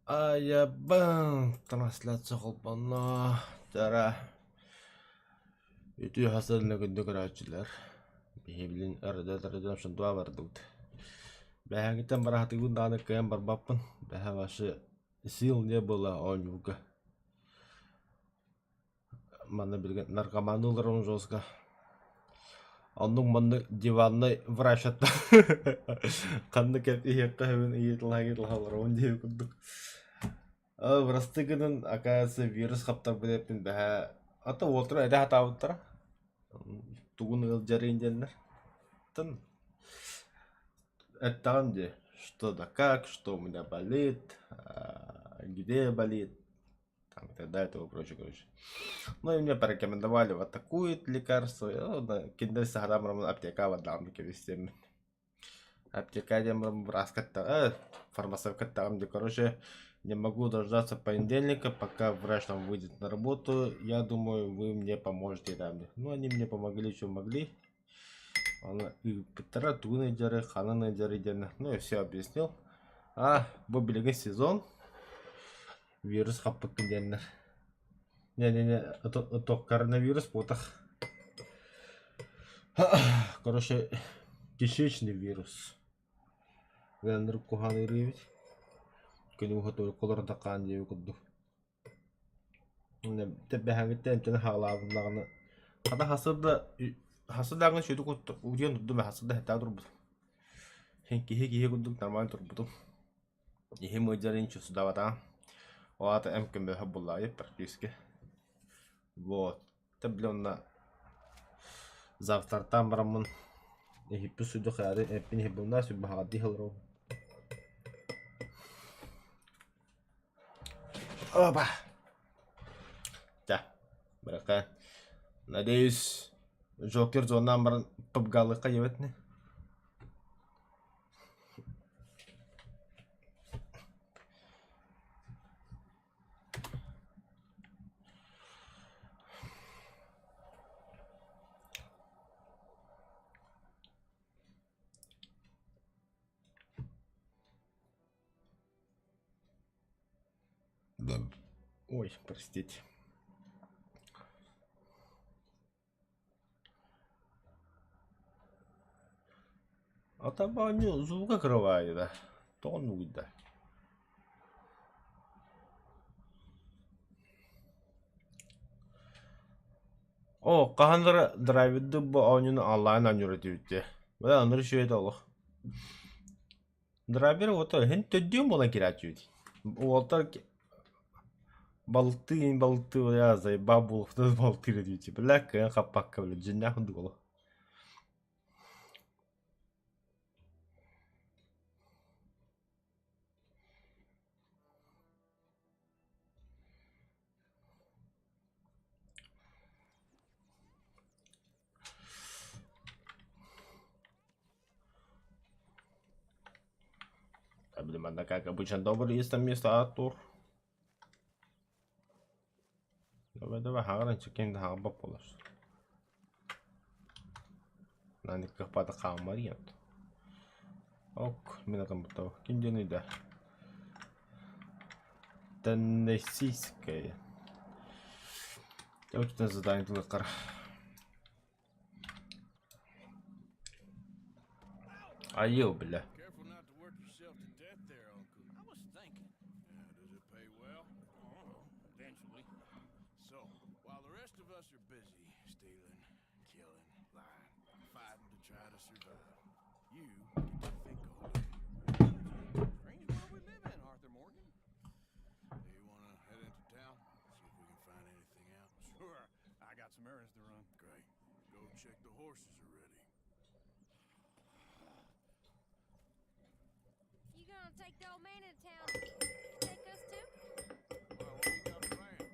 Aябang трансляция холбоно. Тара үтүү хасарна гүндө караачылар. Биһиблин арда шундуа бардыгд. Бэһэнгитен барахтыгын дааны кэм барбаппын. Бэһэ башы сил не было онюга. Манна билген наркоманылар жёска. Онның манны диванны врач атты. Канны кеп иекка хөвүн иетилхагылар он дие күндүк. Врастыгынын оказывается вирус хаптар билеппин бэһэ. Ата олтура эдэ хатаабыттара. Тугун ылжарын деннер. Тын. Это где? Что да как, что у меня болит, где болит, там и так далее, и того прочее, короче. Ну и мне порекомендовали вот такое лекарство. Киндер сахарам аптека в одном вести. Аптека дем раскатта, фармацевт где, короче, не могу дождаться понедельника, пока врач там выйдет на работу. Я думаю, вы мне поможете там. Ну они мне помогли, что могли. Петра Тунайджеры, Хананайджеры, ну я все объяснил. Бұл білеген сезон вирус хаппыктын деннер. Не, это коронавирус потах. Короче, кишечный вирус. Вендер куханы ревит. Кені ухату колор таққан деу күдді. Тәббе хәңгіттен тәні хағылағын. Қада хасырдағын шөйді құтты. Удиен тұрды мен хасырда хәттә тұрбыды. Хен кихе күдді нормально тұрбыды. Ихе мөйдерін чөсі давата. Оата әмкін бәхі бұллайы практически. Вот. Тәблі завтартан барамын. Эхиппі сөйді қайады. Әппін эхиппілна сөйбі хағадды хылыру. Опа! Да, брака. Надеюсь, Джокер зоннан баран пыпгалыққа еветіне. Ой, простите. А там они звука кровали, да. Тонуть, да. О, кахандыра драйвидды бу онюну онлайн анюративитте. Бада аныры шөйет олық. Драйвер ота хен төдден болан керачивит. Олтар балты язай бабулықты балты редивитте. Біләк кән қаппаққа білі жинна хүнді олық. Блин, как обычно, добрый есть там место Артур. Давай, хагран чекин хагба полос. Нани капата камарият. Ок, меня там бутал. Киндени да. Теннессийская. Я очень задание только. Айо, бля. Some errands to run. Great. Go check the horses are ready. You gonna take the old man into town? Take us too? Well, what you got planned?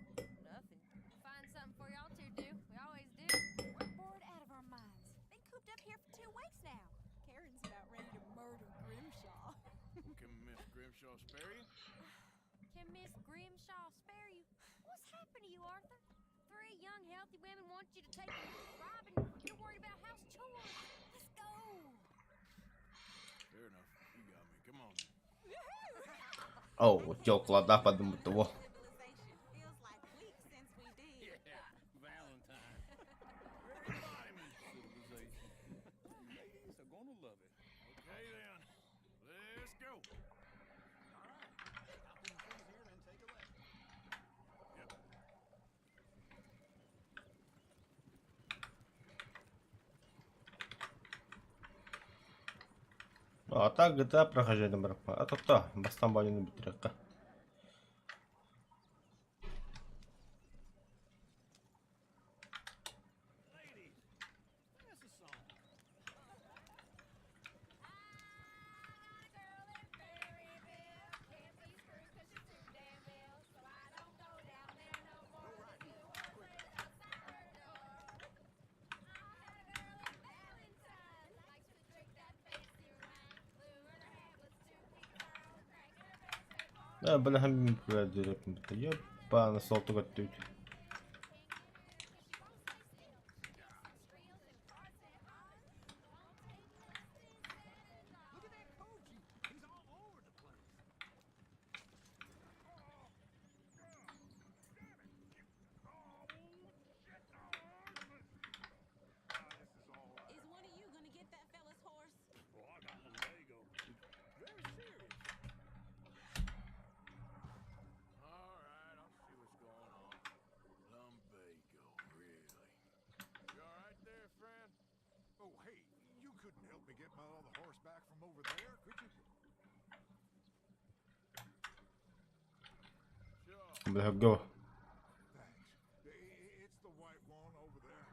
Nothing. Find something for y'all to do. We always do. We're bored out of our minds. Been cooped up here for 2 weeks now. Karen's about ready to murder Grimshaw. Can Miss Grimshaw spare you? Can Miss Grimshaw spare you? What's happened to you, Arthur? 3 young, healthy women want you to take them driving. You're worried about house chores. Let's go. Fair enough. You got me. Come on. Оу, тёкла, да, подумай того. Civilization feels like weeks since we did. Yeah, Valentine. Everybody needs civilization. Ladies are gonna love it. Okay then, let's go. All right, hop in the trees here, then take a left. Yep. Ата GTA прохождение бирок. А топта, бастан баалыны битирек. Ladies, that's a song. Böyle hem bir direkt bitiriyor. Bana soltu götürdü. Look at that Koji. He's all over the place. Is one of you gonna get that fella's horse? Well, I got my Lego. Very serious. All right, I'll see what's going on. Lumbago, really? You all right there, friend? Oh, hey, you couldn't help me get my other horse back from over there, could you? Sure. Böyle go. Thanks. It's the white one over there.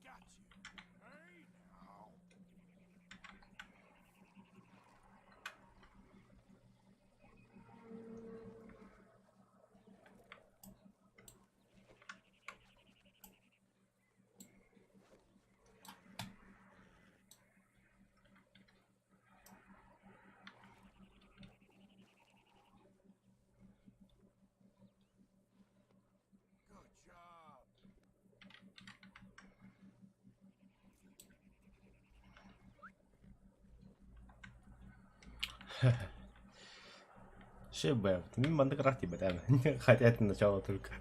Got you. Hey, now. Good job. Шибэ, мин мандык рах типа, да. Хотя это начало только.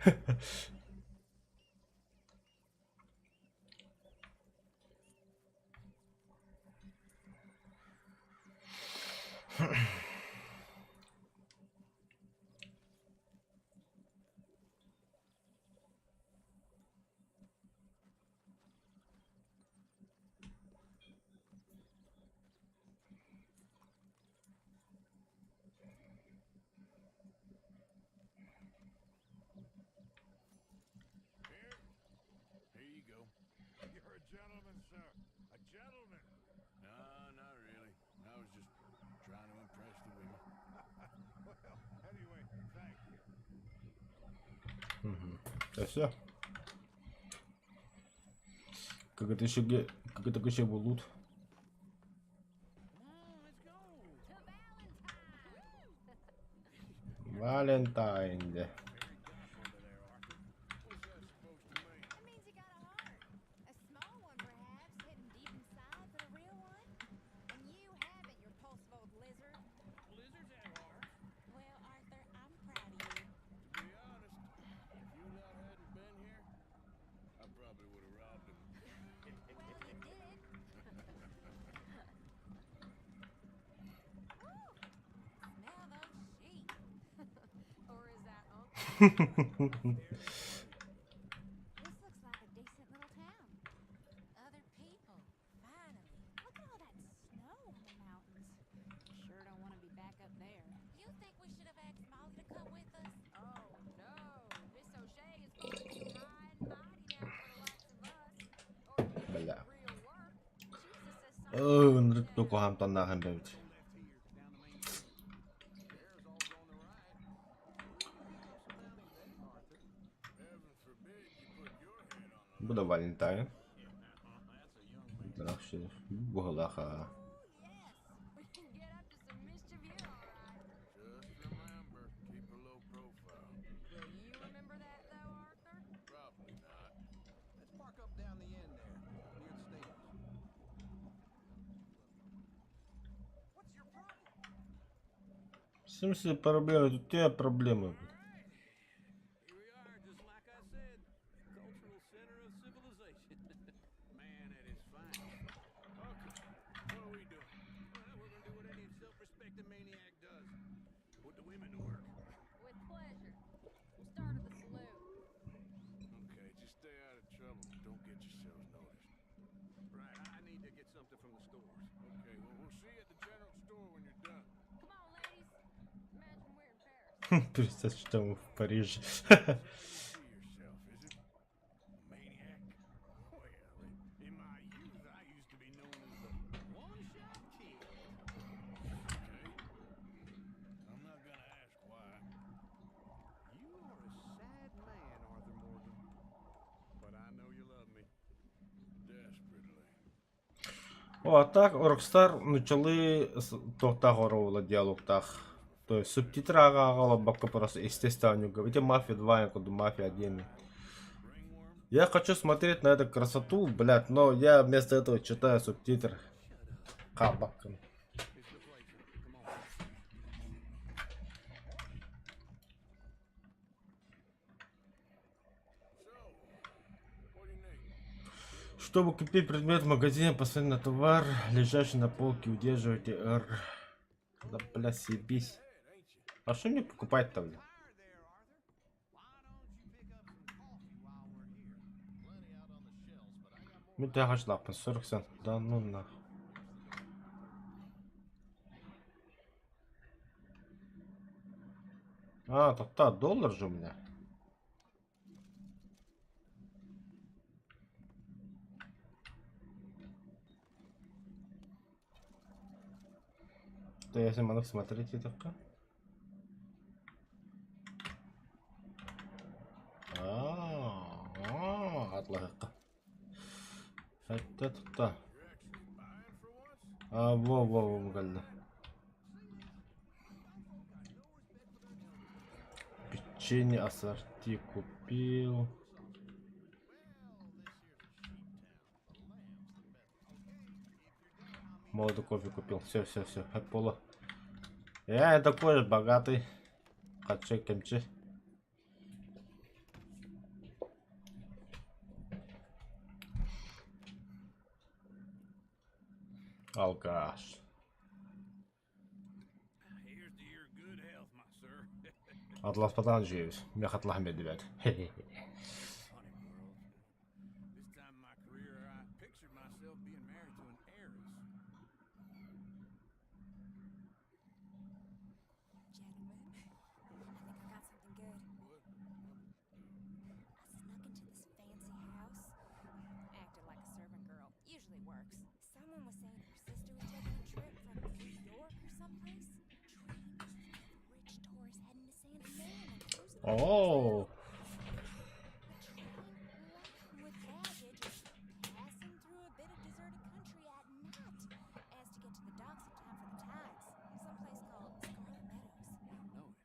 Here you go. You're a gentleman, sir. A gentleman. No, not really. I was just trying to impress the women. Well, anyway, thank you. Это все. Как это еще был лут? Come on, let's go. To Valentine! Валентайн. Very dark over there, Arthur. What's that supposed to mean? It means you got a heart. A small one, perhaps, hidden deep inside, but a real one. And you haven't, you repulsive old lizard. Lizards have hearts. Well, Arthur, I'm proud of you. To be honest, if you lot hadn't been here, I probably would have robbed him. Well, you did. Smell those sheep. Or is that uncle? This looks like a Нэрт дуко хамтанаа юм байв. Bu da Valentine. Drahşe. Bu halaha. Yes, we can get up to some mischief here, all right. Just remember, keep a low profile. Will you remember that, though, Arthur? Probably not. Let's park up down the end there, near the stairs. What's your problem? В смысле проблемы? Тут у тебя проблемы. Here we are, just like I said. Cultural center of civilization. Man at its finest. Okay, what are we doing? Well, we're gonna do what any self-respecting maniac does. Put the women to work. With pleasure. We'll start at the saloon. Okay, just stay out of trouble. Don't get yourselves noticed. Right, I need to get something from the stores. Okay, well, we'll see you at the general store when you're done. Come on, ladies. Imagine we're in Paris. Представь, что мы в Париже. See yourself, is it? Maniac? Well, in my youth, I used to be known as the one-shot kid. Okay. I'm not gonna ask why. You are a sad man, Arthur Morgan. But I know you love me. Desperately. О, а так Rockstar начали тохта хоровала диалогтах. То есть субтитры агала бака просто естественно говорить. Мафия 2, я коду Мафия 1. Я хочу смотреть на эту красоту, блядь, но я вместо этого читаю субтитры. Кабаком. What do you need? Чтобы купить предмет в магазине, посмотреть на товар, лежащий на полке, удерживайте R. Да, бля, съебись. А что мне покупать-то, бля? Ну ты аж лапа, 40 цент. Да ну на. А, так та, доллар же у меня. То если могу смотреть это как? Атлака. Это та. А, во, мгально. Печенье ассорти купил. Молодой кофе купил. Все. От пола. Я такой же богатый. Хочу кемчи. Алкаш. Here's to your good health, my sir. Атлас патан живешь. Мяхат лахмед, ребят. Funny world. This time in my career, I pictured myself being married to an heiress. Gentlemen, I think I got something good. I snuck into this fancy house. Acted like a servant girl. Usually works. Someone was saying her sister was taking a trip from New York or someplace. Rich tourists heading to Santa Fe and cruising. О, With baggage passing through a bit of deserted country at night as to get to the docks in time for the tides. Someplace called Scarlet Meadows. Know it.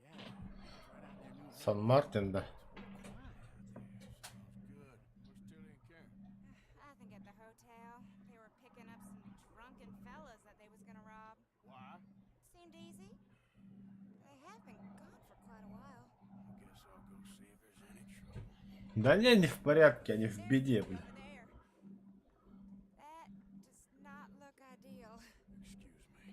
Yeah, it's right out there near Сан Мартин, да. Good. Where's Tilly and Karen? I think at the hotel, they were picking up some drunken fellas that they was gonna rob. Why? Seemed easy. They have been gone for quite a while. I guess I'll go see if there's any trouble. Да не в порядке, они в беде, бля. Over there. That does not look ideal. Excuse me.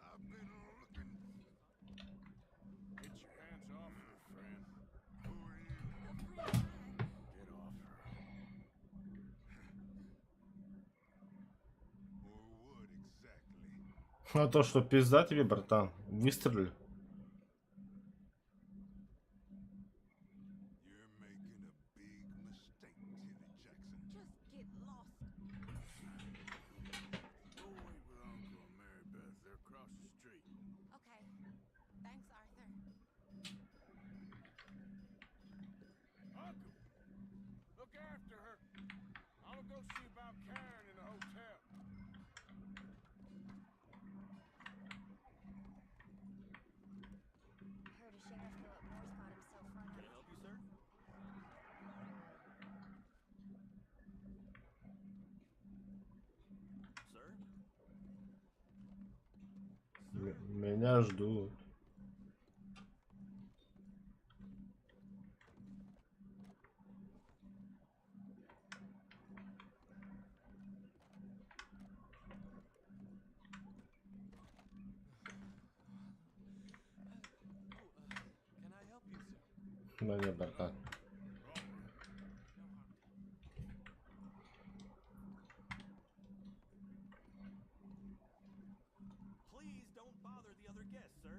I've been looking. Get your hands off her, friend. Who are you? Get off her. Or what exactly? А то что, пизда тебе, братан? Выстрелили. Меня ждут. Can I help you, sir? Да не, братан. Please don't bother the other guests, sir.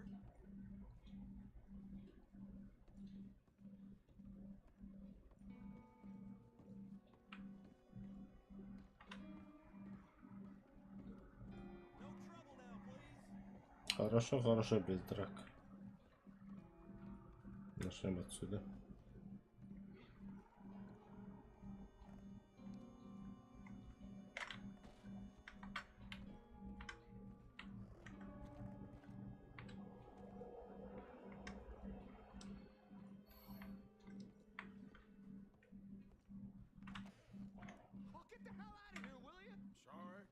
No trouble now, please. Хорошо, хорошо, без драк. Начнем отсюда. Oh, get the hell out of here, will you? Sorry.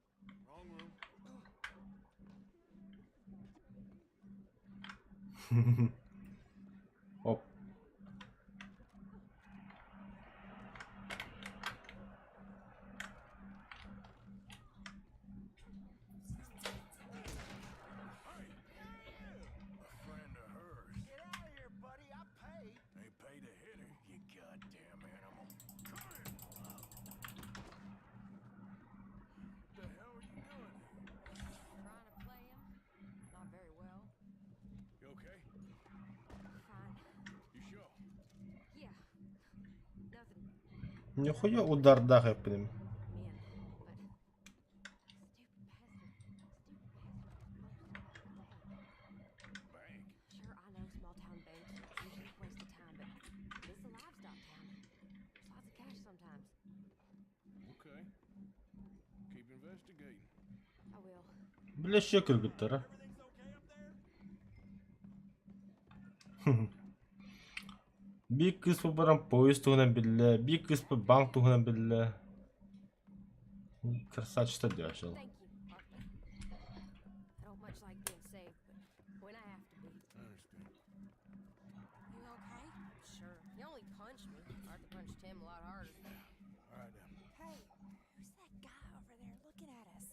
Wrong room. Оп. A friend of hers. Get out of here, buddy. I paid. They paid to hit her, you goddamn animal. Come here. The hell are you doing here? Trying to play him. Not very well. You okay? Fine. You sure? Yeah. Nothing. Нихуя удар даха, блин. Men. But. Bank. Sure, I know small town banks usually waste of time, but this is a livestock town. There's lots of cash sometimes. Okay. Keep investigating. I will. Бля, ще кыргыттар, а? Everything's okay up there? Bir kısmı bana polis tuğuna bille, bir kısmı bank tuğuna bille. Красавчик дешево. Thank you, Arthur. I don't much like being saved, but when I have to be. I understand. You okay? Sure. He only punched me. Arthur punched him a lot harder. All right, then. Hey, who's that guy over there looking at us?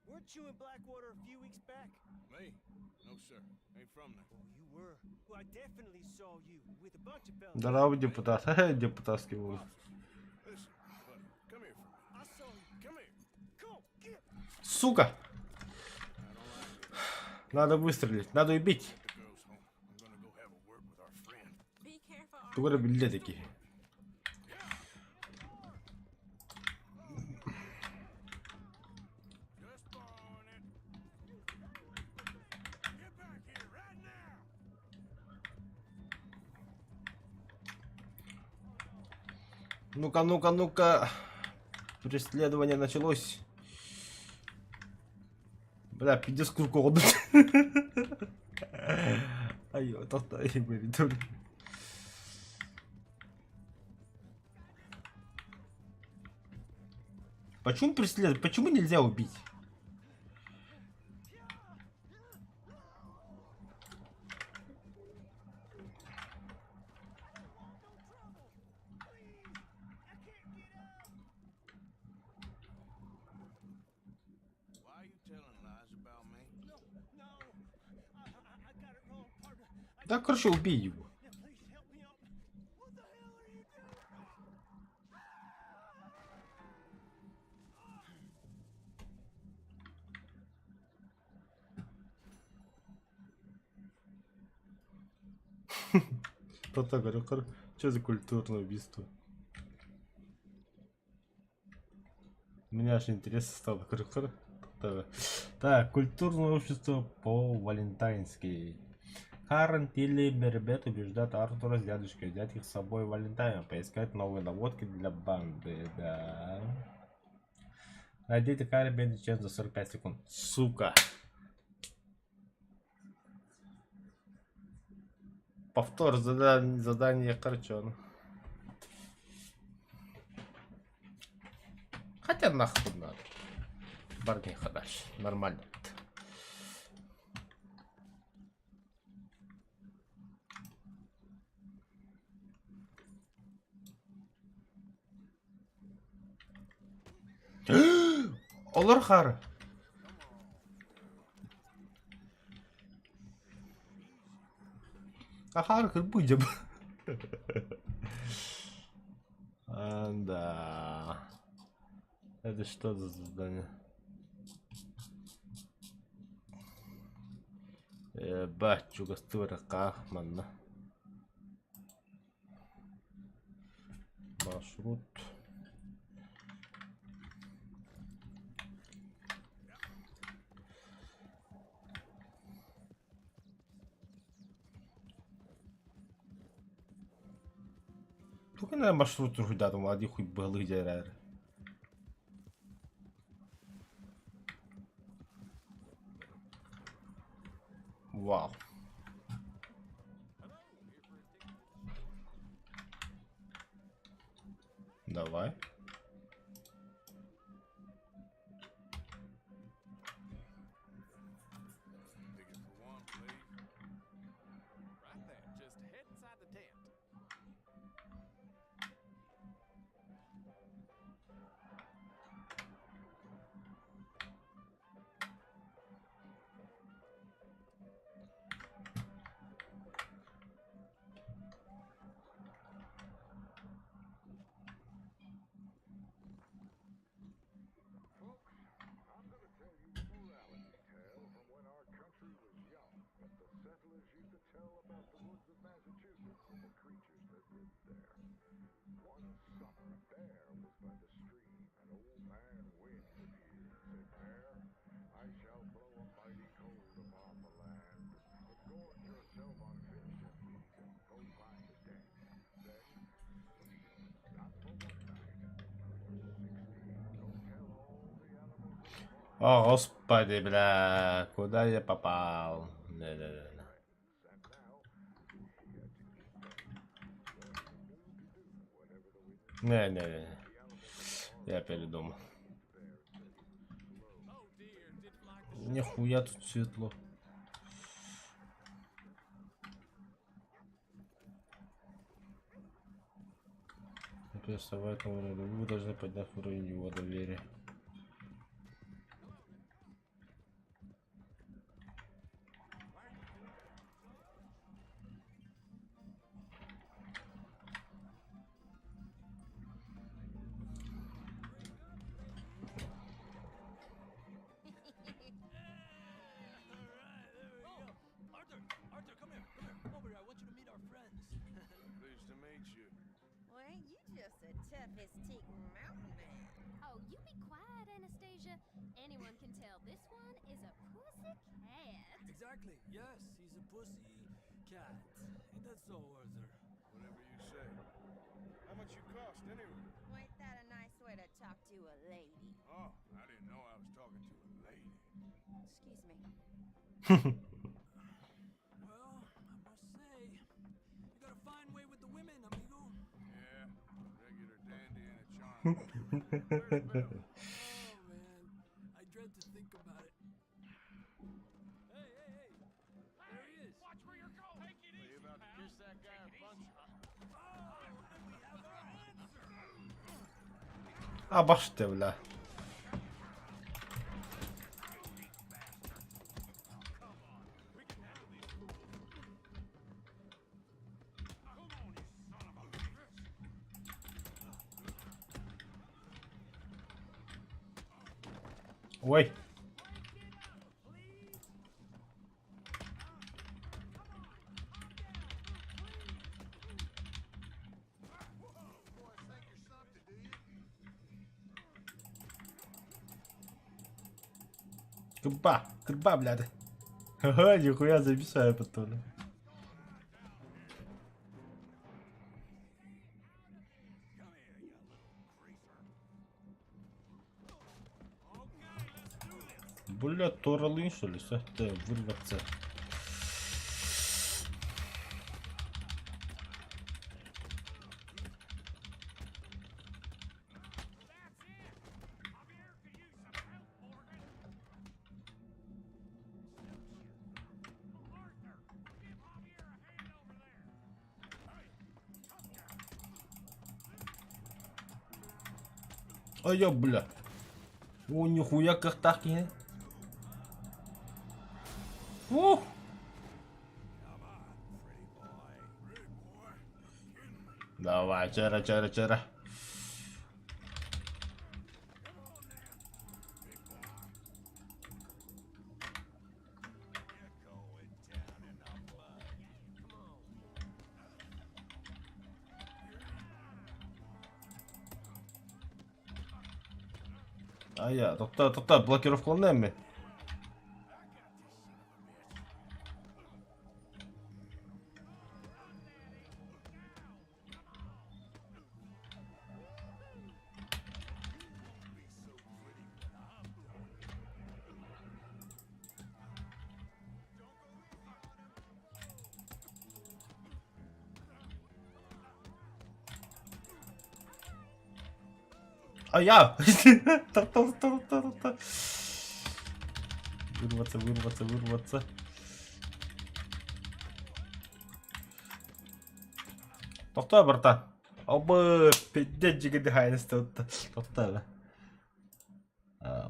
Weren't you in Blackwater a few weeks back? Me? No, sir. Ain't from there. Oh, you were. Well, I definitely saw you with a bunch of fellas. Здорово, депутат. Хе-хе, депутатский волос. Listen, buddy, come here for a minute. I saw you. Come here. Come on, get. Сука! Надо выстрелить, надо убить. The girl's home. I'm gonna go have a word with our friend. Be careful, Arthur. Тугара билде такие. Just borrowing it. Get back here right now. Ну-ка, ну-ка, ну-ка. Преследование началось. Бля, пиздец курку. Айо, тоқтай, блин. Почему преследуют? Почему нельзя убить? Why are you telling lies about me? No, no. I got it wrong, partner. Да, короче, убей его. Now, please help me out. What the hell are you doing? Кто-то говорил, что за культурное убийство? У меня аж интерес стало. Так, культурное общество по-валентайнски. Харрен, Тилли, Бербет убеждают Артура с дядюшкой взять их с собой в Валентайн, поискать новые наводки для банды, да. Найдите Харри Бен исчез за 45 секунд. Сука. Повтор задание Корчон. Хотя нахуй надо. Барни ходаш. Нормально. Olur karı. Харкер будем. Да. Это что за задание? Бачуга створка манна. Маршрут. Тук не маршрут рухидато млади хуй бăлых жерер. Вау. Давай. Ticket for one, please. Right there. Just head inside the tent. I'm gonna tell you a morality tale from when our country was young, but the settlers used to tell about the woods of Massachusetts and the creatures that lived there. One summer, a bear was by the stream. An old man wind appeared and said, "Bear, I shall blow a mighty cold upon the land, but gorge yourself on fish and meat and go find a tent. Then, not for one night, but for 60, go tell all the animals in the farm О, господи, бля, куда я попал? Не-не-не. and now he had to keep going. Well, he knew to do whatever the wind Не-не-не. the animals in the farm Я передумал. bear said he was slow. Oh dear, didn't like the Нихуя тут светло. Прессовать на уровень. Вы должны поднять уровень его доверия. Arthur, come here. Come over here. I want you to meet our friends. Pleased to meet you. Well, ain't you just the toughest tick mountain man? Oh, you be quiet, Anastasia. Anyone can tell this one is a pussy cat. Exactly. Yes, he's a pussy cat. Ain't that so, Arthur? Whatever you say. How much you cost anyway? Well, ain't that a nice way to talk to a lady? Oh, I didn't know I was talking to a lady. Excuse me. Well, I must say, you got a fine way with the women, amigo. Yeah, regular dandy and a charm. Where's Bill? Oh, man. I dread to think about it. Hey, hey, hey. There he is. Watch where you're going. Take it easy, you about to kiss that guy or punch him? Oh, and we have our answer. А баш ты, бля. Ой. Труба, блядь. Ага, нихуя записаю потом. Бля, Торалин, что ли? Ты вырваться. А я, бля. О, нихуя как так, не? Ух! Давай, чара. To'xta, blokirovkalanayım mı? Ay ya! To'xta. Вырваться. To'xta, братан. Оба, пиздец, жигиди хайнес то'xta.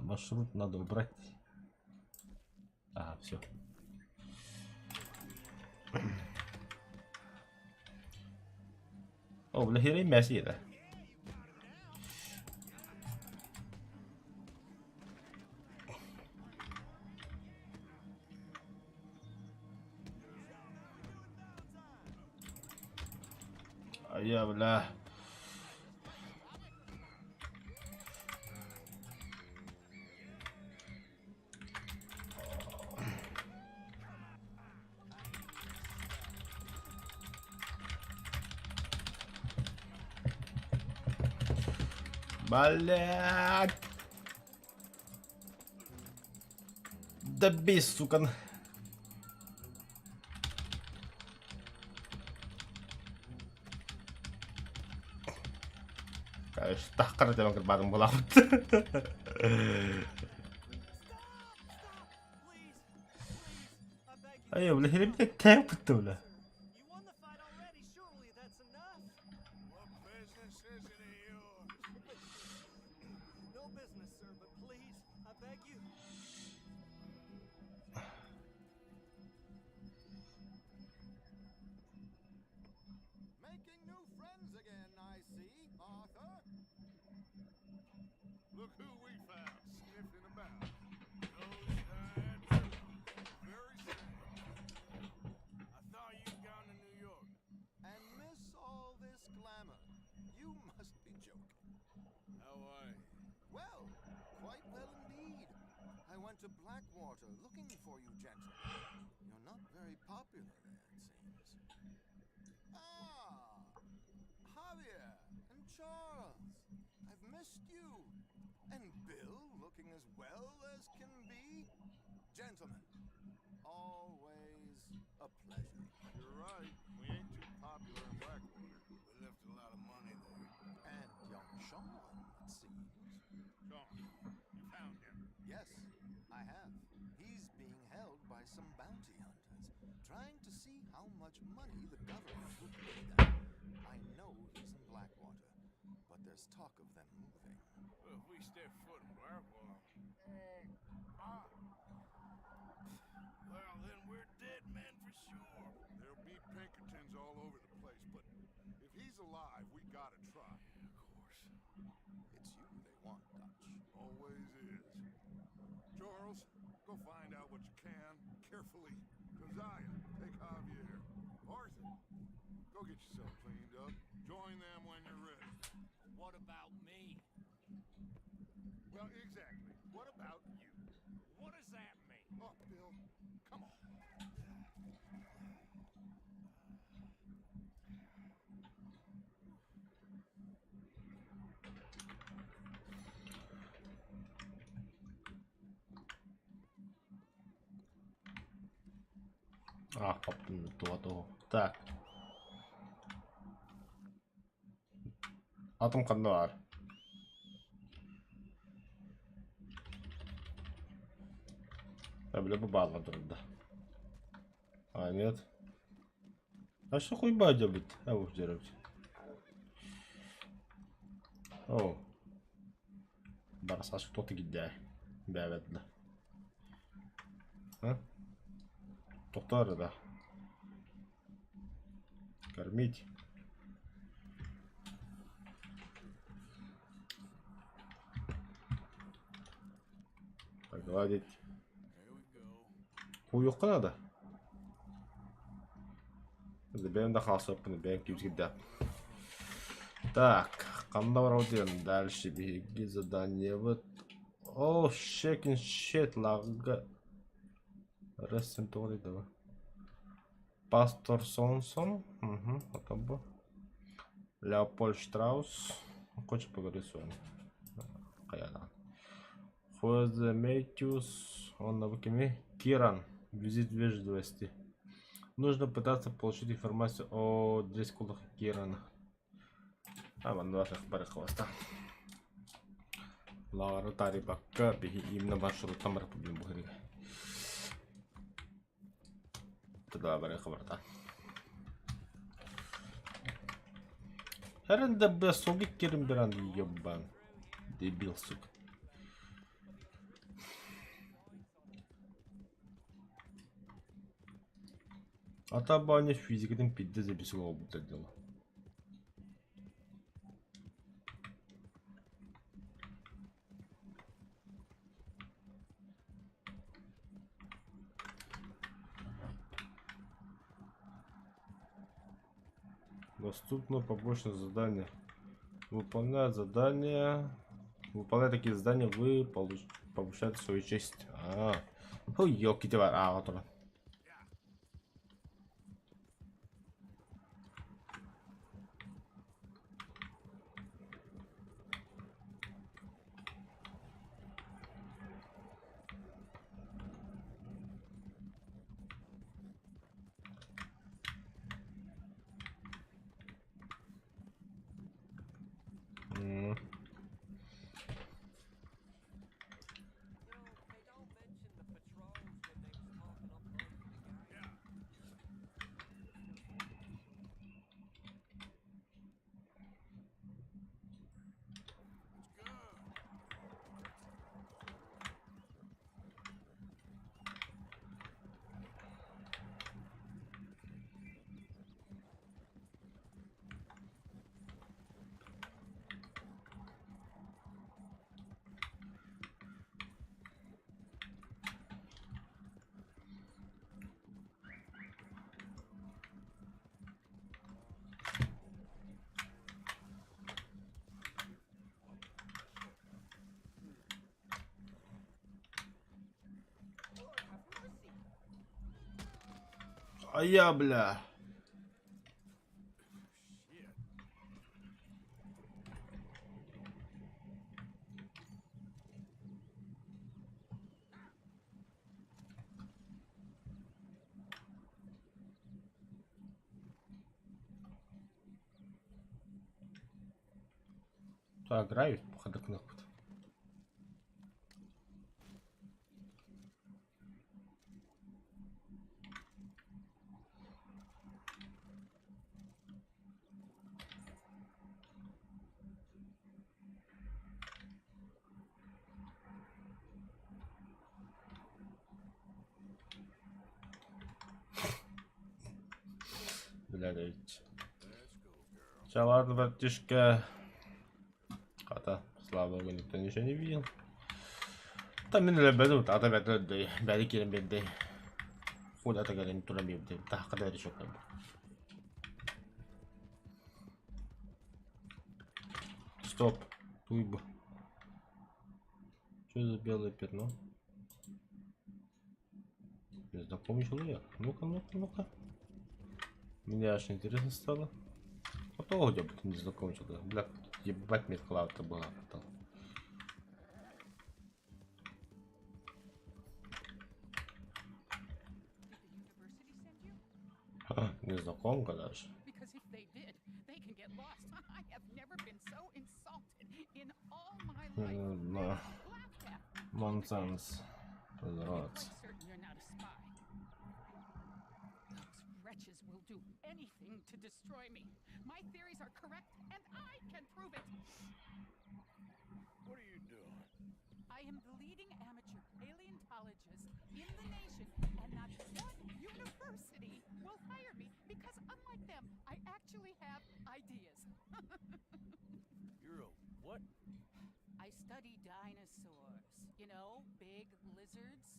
Маршрут надо убрать. Ага, все. О, бля, херень мясо это. А я, бля. Блядь. Добей, сука. Tahkar aja makin bareng bola. Ayo, boleh hirim dia tank betul lah. You won the fight already. Surely that's enough. What business is it of yours? No business, sir, but please, I beg you. Making new friends again, I see, Arthur. Look who we found sniffing about. Those times very sad. I thought you'd gone to New York. And miss all this glamour. You must be joking. How are you? Well, quite well indeed. I went to Blackwater looking for you, gentlemen. You're not very popular there, it seems. Ah, Javier and Charles. I've missed you. And Bill looking as well as can be. Gentlemen, always a pleasure. You're right. We ain't too popular in Blackwater. We left a lot of money there. And young Sean, it seems. Sean, you found him. Yes, I have. He's being held by some bounty hunters, trying to see how much money the government will pay them. I know he's in Blackwater, but there's talk of them moving. Well, if we step foot in Blackwater. Well, then we're dead men for sure. There'll be Pinkertons all over the place, but if he's alive, we gotta try. Of course. It's you they want, Dutch. Always is. Charles, go find out what you can, carefully. Josiah, take Javier. Arthur, go get yourself cleaned up. Join them when you're ready. What about me? Well, exactly. What about you? What does that mean? Oh, Bill, come on. Kaptım tuo. Так. Атом қандай бар? Бля, бабала дұрында. А, нет. А что хуйба делать? А вы делаете? О. Bara кто-то гидяй. Бәвәтле. А? Тоқтар да. Кормить. Погладить. Куюк қана да. Бәйім да қалсы өппіні, бәйім кемсігді. Так, қамда бар аудиен. Дальше беги задание. Вот. О, шекин шет лага. Рестен тоғыды да. Пастор Сонсон. Это был. Леопольд Штраус. Хочешь поговорить с вами? Каядан. Хозе Мэтьюс. Он на выкиме. Киран. Визит вежливости. Нужно пытаться получить информацию о дрескулах Кирана. Aivan nuossa parikkovasta. Laara Taripakka pihi imna varsulu tamarpubin puheli. Tätä parikkovarta. Herhalde be sogik kirim bir anda yobban. Debil сука. Ата-баня физикадан пидде записывал будто дело. Доступно побочное задание. Выполняя задания. Выполняя такие задания, вы повышаете свою честь. Ой, ёлки ты вот он. А я, бля. Так, гравить, походу, кнопку. Блядь. Сейчас, ладно, братишка. Хотя, слава богу, никто ничего не видел. Там меня любят, а там это береги беды. Куда то говорим, тура беды. Так, когда еще как бы. Стоп, туйба. Что за белое пятно? Незнакомый человек. Ну-ка, ну-ка, ну-ка. Мне аж интересно стало. А то где бы ты незнакомый человек. Бля, ебать медклауд-то была потом. Незнакомка даже. No. Nonsense. Разорваться. wretches will do anything to destroy me. My theories are correct, and I can prove it. What are you doing? I am the leading amateur paleontologist in the nation, and not one university will hire me because, unlike them, I actually have ideas. You're a what? I study dinosaurs. You know, big lizards.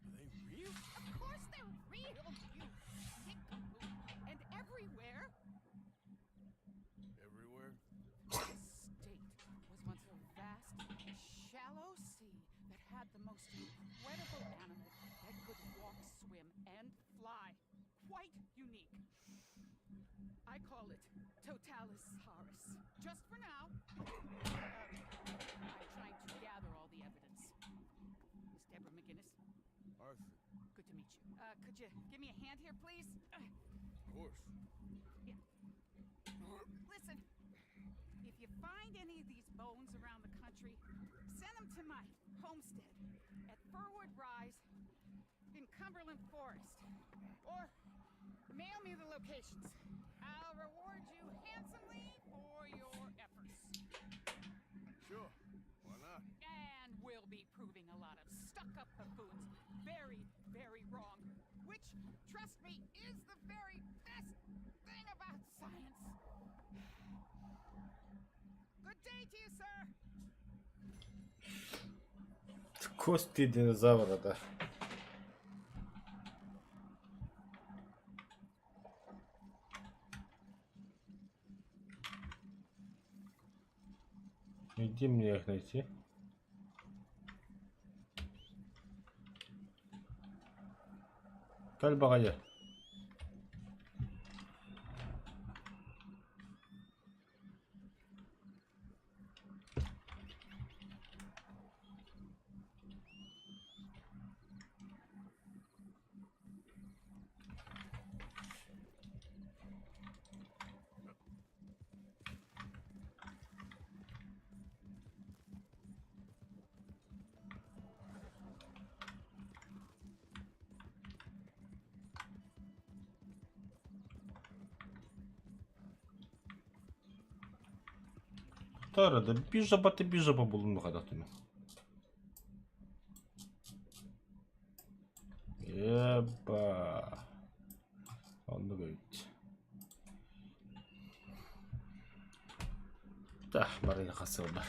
Are they real? Of course they're real, you nincompoop. And everywhere. Everywhere? The state was once a vast, shallow sea that had the most incredible animal that could walk, swim, and fly. Quite unique. I call it Totalisaurus. Just for now. I'm trying to gather all the evidence. Miss Deborah McGinnis, Arthur. good to meet you. Could you give me a hand here, please? Of course. Yeah. Listen, if you find any of these bones around the country, send them to my homestead at Furwood Rise in Cumberland Forest. Or mail me the locations. I'll reward you handsomely for your efforts. Sure. Why not? And we'll be proving a lot of stuck-up buffoons very, very wrong. Which, trust me, is the very best thing about science. Good day to you, sir. Кости динозавра, да. Где мне их найти? Кәл бағайы. Tarada bir jaba bulundu kadatını. Epa. Onu böyle. Tah, bari kasıldı.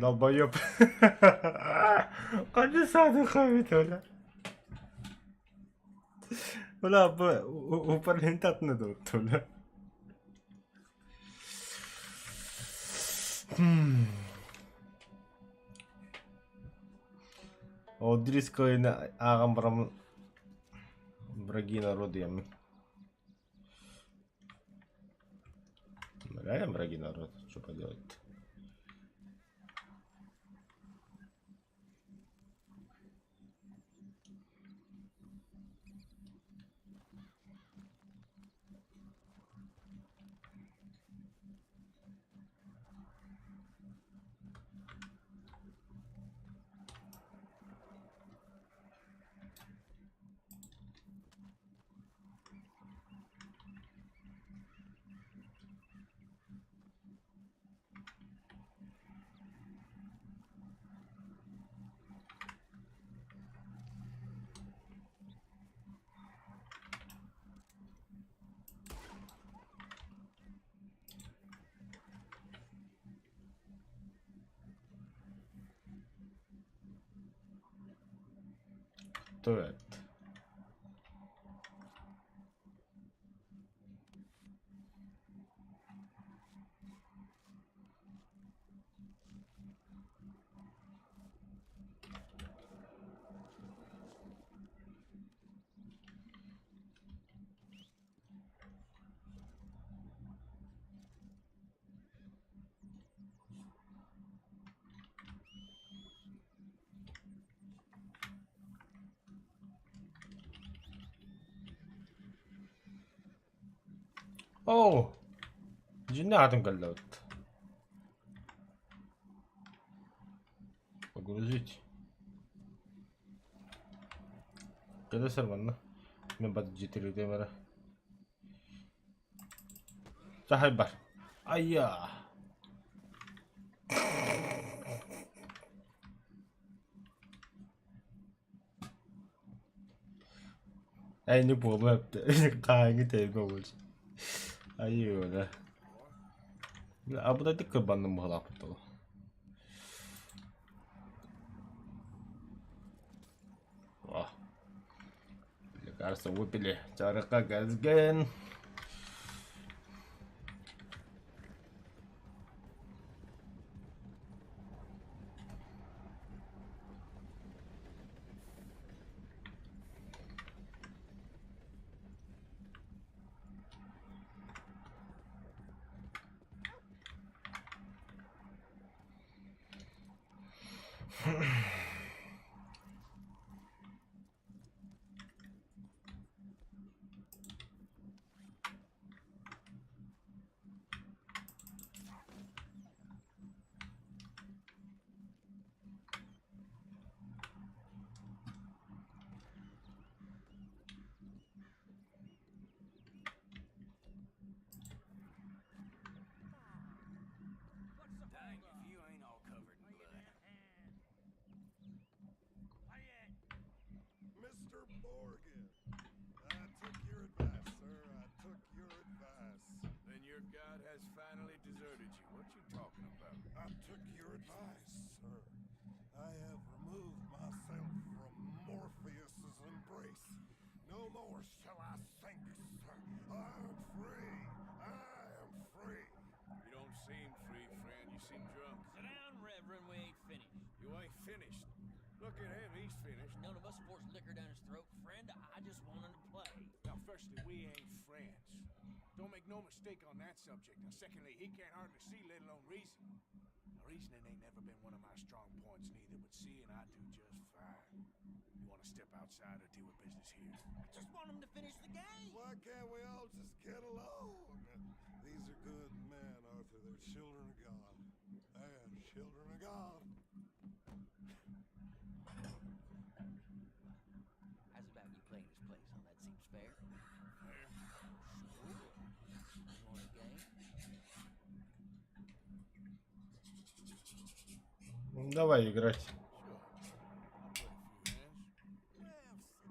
Долбоёб. Hadi sağda kaymet öyle. Ulan bu ऊपर hint ने दो थोड़ा. Одрискойна агамбрам враги народа ями. Реально враги народа, что поделать? into it. О, Джинатом колет. Погрузить. Когда сорвано? Мне баджитили темера. Захайбар. Ая. Aynı bolu hep kaynı teybe olmuş. Ay öyle. Bu da dikkat bandım bu laptopta. Wah. Лекарство выпили. Чарака газген. Dang if you ain't all covered in blood. Mr. Morgan, I took your advice, sir. I took your advice. Then your god has finally deserted you. What you talking about? I took your advice, sir. I have removed myself from Morpheus's embrace. No more shall I sink, sir. I am free. I am free. You don't seem free, friend. You seem drunk. Sit down, Reverend. We ain't finished. You ain't finished. Look at him. He's finished. None of us forced liquor down his throat, friend. I just wanted to play. Now, firstly, we ain't friends. Don't make no mistake on that subject. And secondly, he can't hardly see, let alone reason. Now, reasoning ain't never been one of my strong points neither, but seeing I do just fine. You want to step outside or deal with business here? I just want him to finish the game. Why can't we all just get along? These are good men, Arthur. They're children of God. They are children of God. How's about you playing his place, huh? That seems fair. Fair. Sure. You want a game? Давай играть. Sure. I'll play a few hands. Well,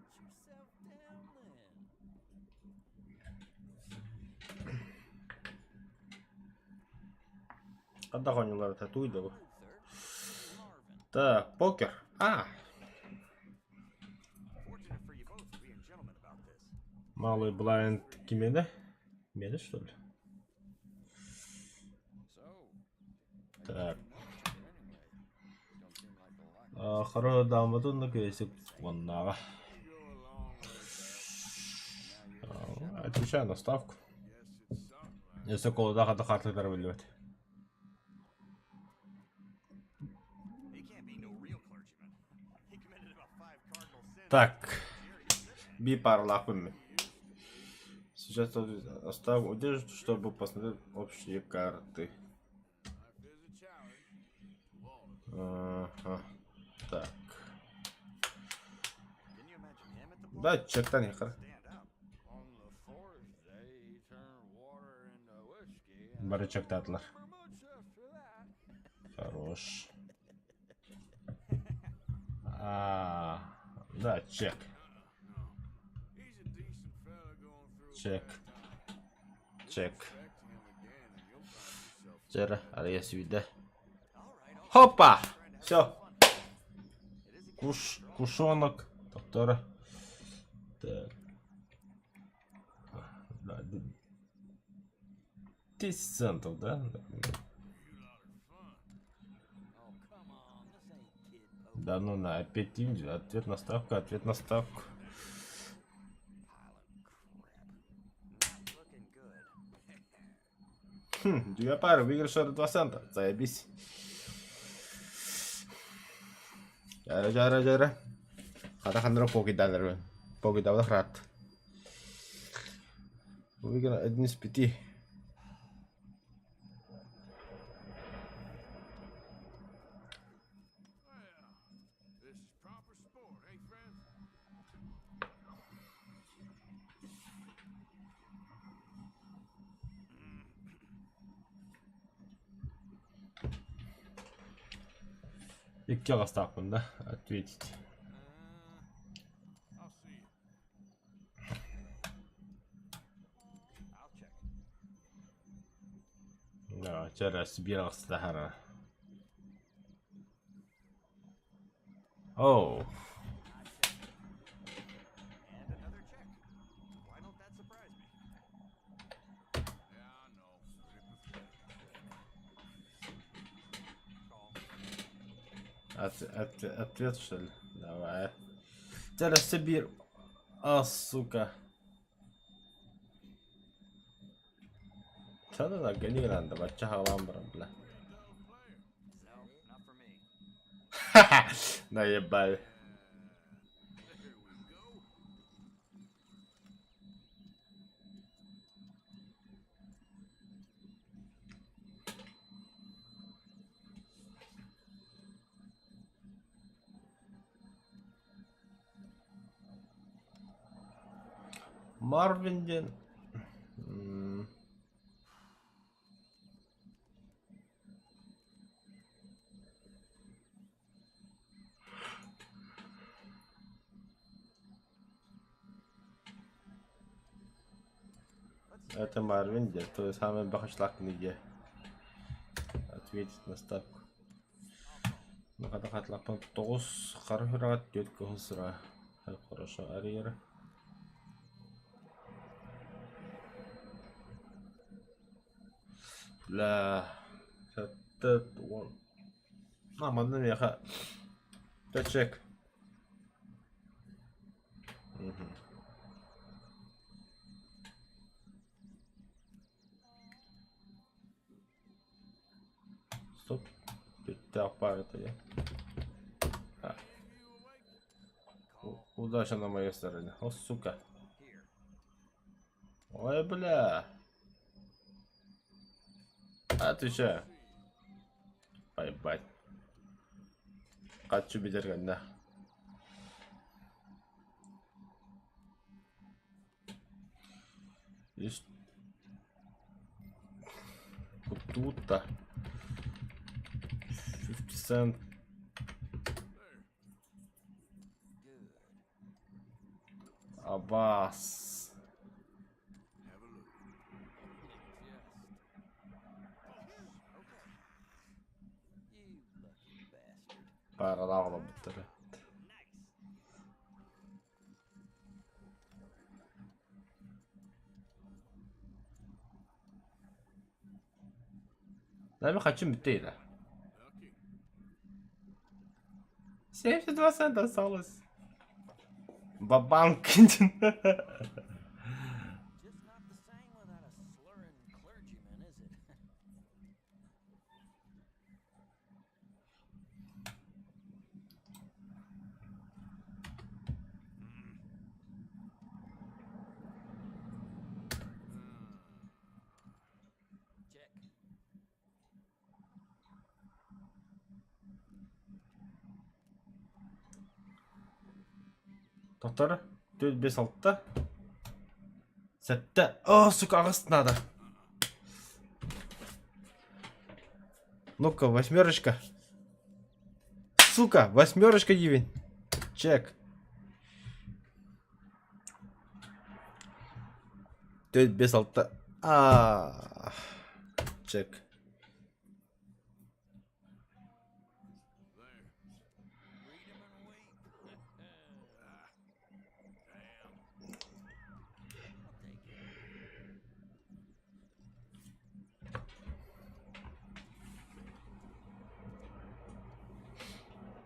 sit yourself down then. Отдохонила татуй, да. Arthur, Marvin. Так, покер. А, Fortunate for you both for being gentlemen about this. малый блайнд кимеде? Меде, что ли? So, Так. don't seem like a lot. Хороо даамадун на кейсик воннага. You go along with it. Отвечаю на ставку. Guess it's something, right? Если около даха хартли выливать. He can't be no real clergyman. He committed about 5 cardinal sins. Так. Би пар лахуми. Сейчас оставим одежду, чтобы посмотреть общие карты. If there's a challenge, well, Ага. Так. Can you imagine him at the Да, чек-то не хар. stand up? on the fourth day, he turned water into whiskey. Бары чек-то атлар. Much after that. Хорош. Да, чек. He's a decent fella going through a Check. bad time. Чек. Respect him again, and you'll find yourself Чера, арес виде. All right, Хопа! Все. It is a Кушонок доктора. Так. Да, 10 центов, да? Да ну на, опять Индию. Ответ на ставку, ответ на ставку. Две пары, выигрыш 2 цента. Заебись. Жара. Хата хандра поки далер. Поки давда храт. Выиграл 1 из 5. This is proper sport, hey friends? Ikki осталось, да? Ответить. I'll see you. I'll check. Да, через бирал Сахара. Оу. And another check. Why don't that surprise me? Yeah, I know. Pretty pathetic. Call. Ответ, что ли? Давай. Через Сибирь. А, сука. Чё надо гони надо, бача халамбра, бля. No, not for me. Ха-ха, наебали. There we go. Марвинден. Это Марвинден, то есть самый бахашлак книги. Ответить на ставку. Ну, когда хатлапан тоғыз қарфират детка хусра. Хорошо, арьера. Бля, это он. Мадна меха. 5 чек. Стоп. Пятя пара-то я. Удача на моей стороне. О, сука. Ой, бля. Отвечаю. Поебать. Хочу бедерган, да. Есть. Вот тут-то. 50 цент. Абас. Have a look. You lucky bastard. Паралавла бутыры. Да, хочу бутыра. Lucky. 72 цента осталось. Бабанк. Just not the same without a slurring clergyman, is it? Check. Доктор, 4-5-6. Сәтті. О, сука, ағысты надо. Ну-ка, 8. Сука, 8 Евень. Чек. 4-5-6. Чек. There. Read 'em and weep.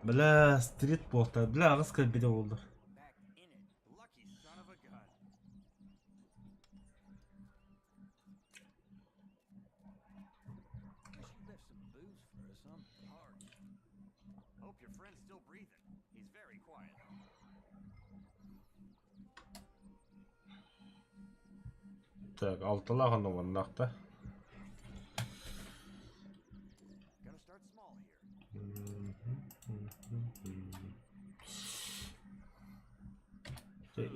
Бля, стрит болта. Бля, ağız kalbi de oldu. Back in it. Lucky son of a gun. I should lift some booze for us. I'm parched. Hope your friend's still breathing. He's very quiet. Так, алтылаған оғаннақта. Gonna start small here.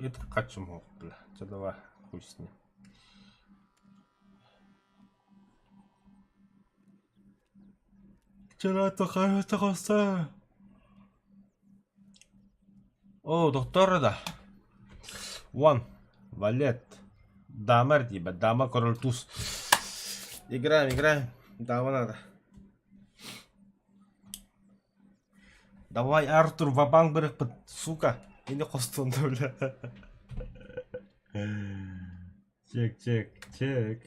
Это качем мог, бля. Че давай, хуй с ним. Вчера-то хорошо. О, доктор да. Вон, валет. Дамар, типа, дама король туз. Играем. Дама надо. Давай, Артур, ва-банк берег, сука. И не костунду, бля. Чек.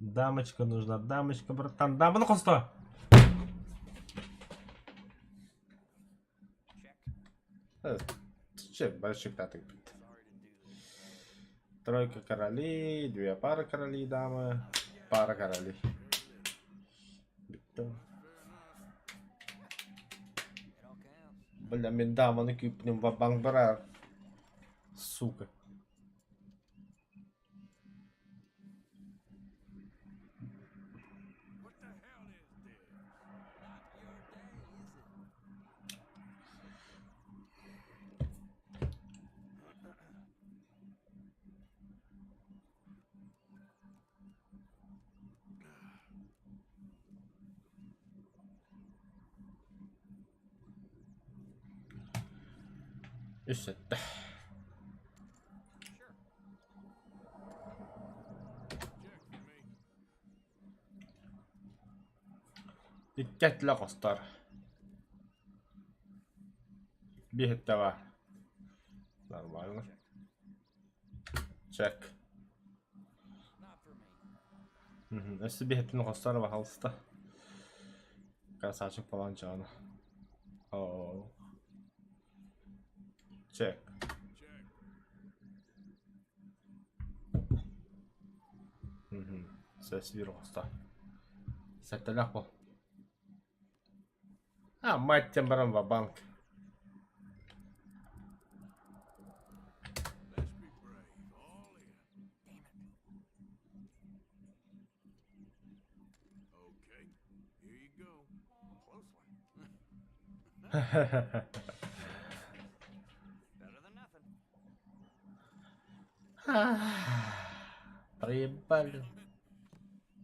Дамочка нужна, дамочка, братан. Дама на косту. Чек, большой пятый. Тройка королей, две пары королей, дамы, пара королей. Бля, мен даманы күйіпнен ва-банк барар. Сука. What the hell is this? Not your day, is it? İşte. Sure. Check for me. Dikkatli dostlar. Bir hit de var. Normal. Check. Not for me. Üstü bir hitin dostlar var halsta. Krasavчик falan canı. Oh. Check. Check. Ses bir dostlar. Settelah bu. Ha, macam barang ва-банк. Let's be brave. All in. Okay. Here you go. Close one. Better than nothing. Приебали.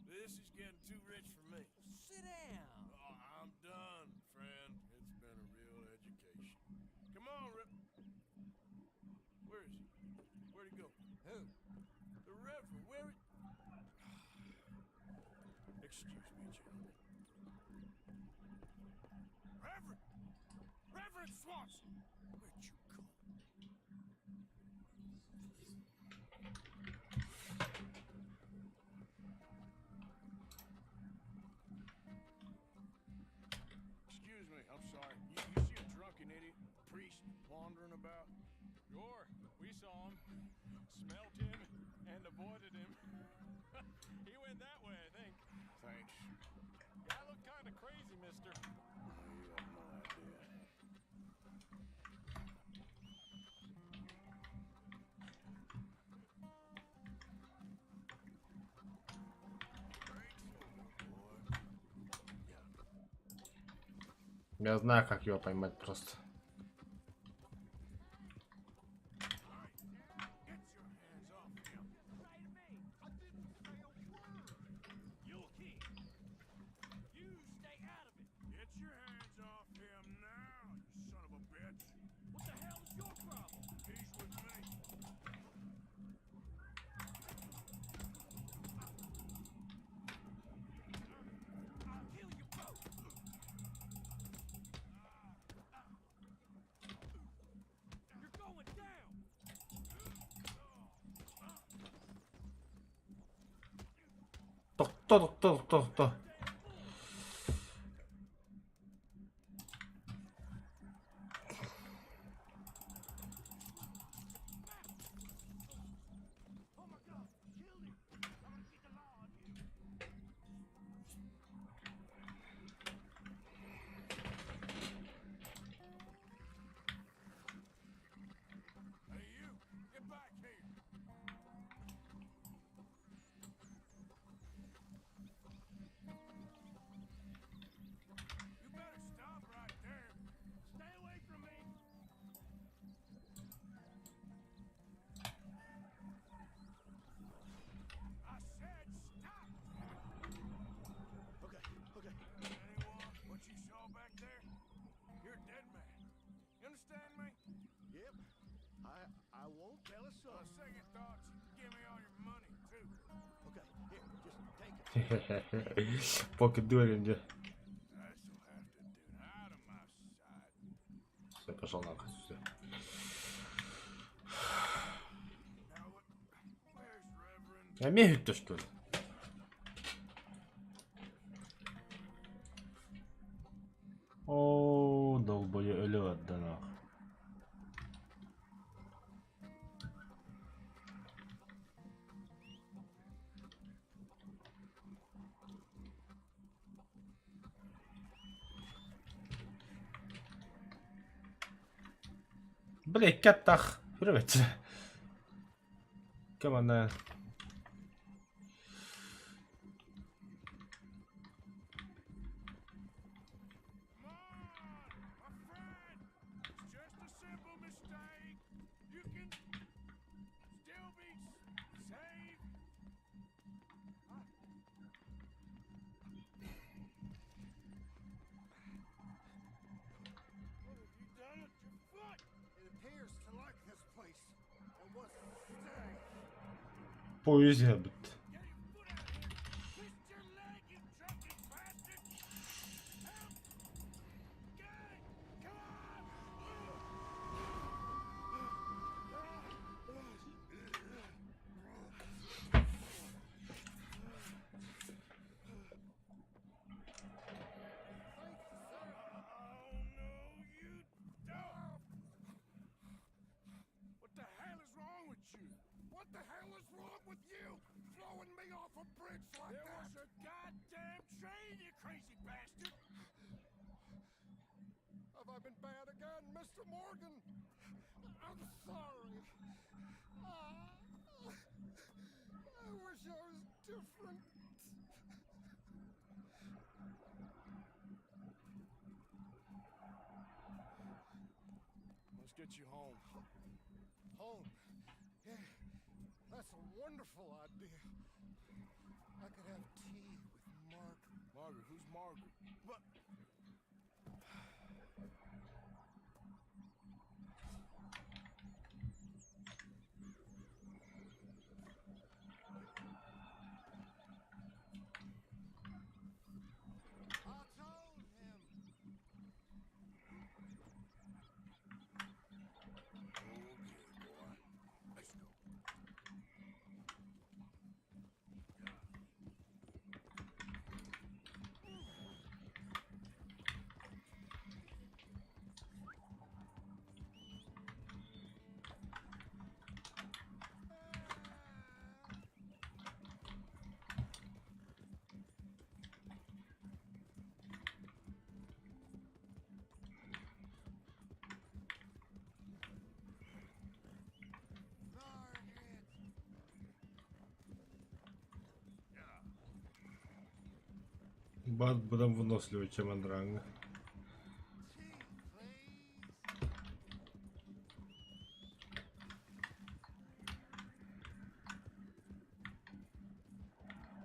This is getting too rich for me. Sit down. Oh, I'm done, friend. It's been a real education. Come on, Rip. Where is he? Where'd he go? Who? The Reverend. Where? Excuse me, gentlemen. Reverend Swanson. Where'd you go? Excuse me, I'm sorry. You see a drunken idiot, priest, wandering about? Sure, we saw him, smelt him, and avoided him. He went that way, I think. Thanks. Yeah, I look kind of crazy, mister. You have no idea. Я знаю, как его поймать просто. Get your hands off him. You king. You stay out of it. Get your hands off him now, you son of a bitch. What the hell is your problem? He's with me. I'll kill you both. You're going down. Doktor. man. You understand me? Yep. I won't tell a soul. Second thoughts, give me all your money, too. Okay, here, just take it. Pocket duelince. This'll have to do. Out of my sight. Se pös ollaan kanssa. Now, where's Reverend? Ja miehyttys kyllä. Oo, долбоё ölüyor dana. Блять, каттах. Привет. Come on, man. Come on, my friend. It's just a simple mistake. You can still be saved. What have you done with your foot? It appears to like this place and wants to stay. Poezija bit. Get your foot out of here. Twist your leg, you drunken bastard. Help! Get it! Come Oh, no, you don't! What the hell is wrong with you? What the hell is wrong with you? Throwing me off a bridge like There that? was a goddamn train, you crazy bastard! Have I been bad again, Mr. Morgan? I'm sorry. I wish I was different. Let's get you home. Home. Yeah, that's a wonderful idea. I could have tea with Margaret. Margaret, who's Margaret? What? I told him. Okay, boy. Let's go. Будем выносливый, чем Андранга.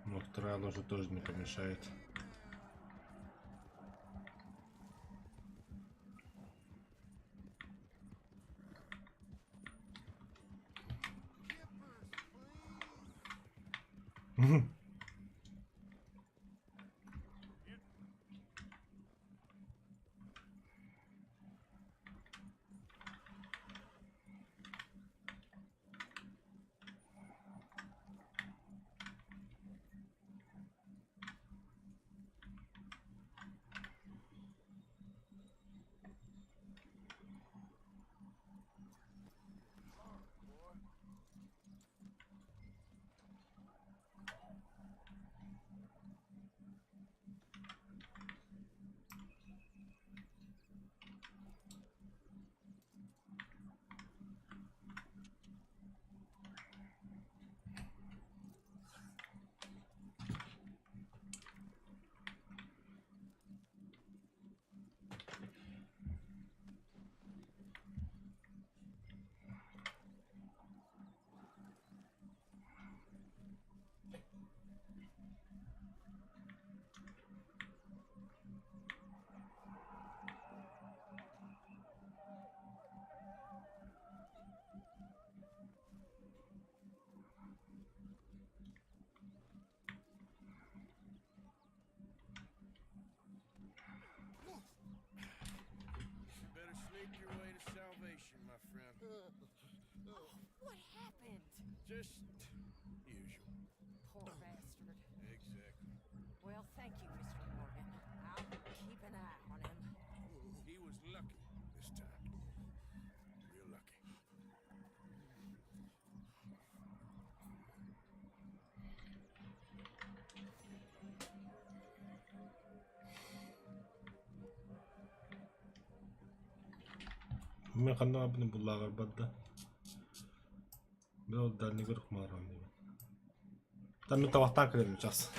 Ну, вторая ложа тоже не помешает. What happened? Just usual. Poor bastard. Exactly. Well, thank you, Mr. Morgan. I'll keep an eye on him. He was lucky this time. Real lucky. мен қандай абыны бұллағыр бадда мен ол дальний круг марам деймін. Там мен табақтан кіремін жас.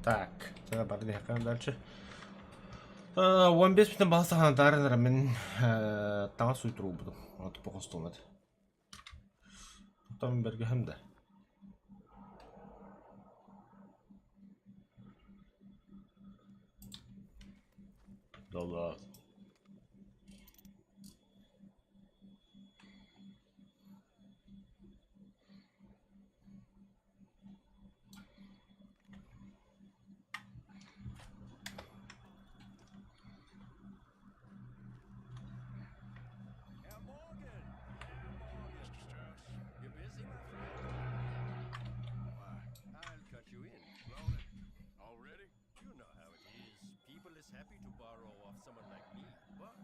Так, тогда поехали дальше. 15 минут бассахан дараагаар минь тагас үйд рүү буду. Одоо бохостомод. Одоо минь берге хамда. Доллар. Happy to borrow off someone like me, but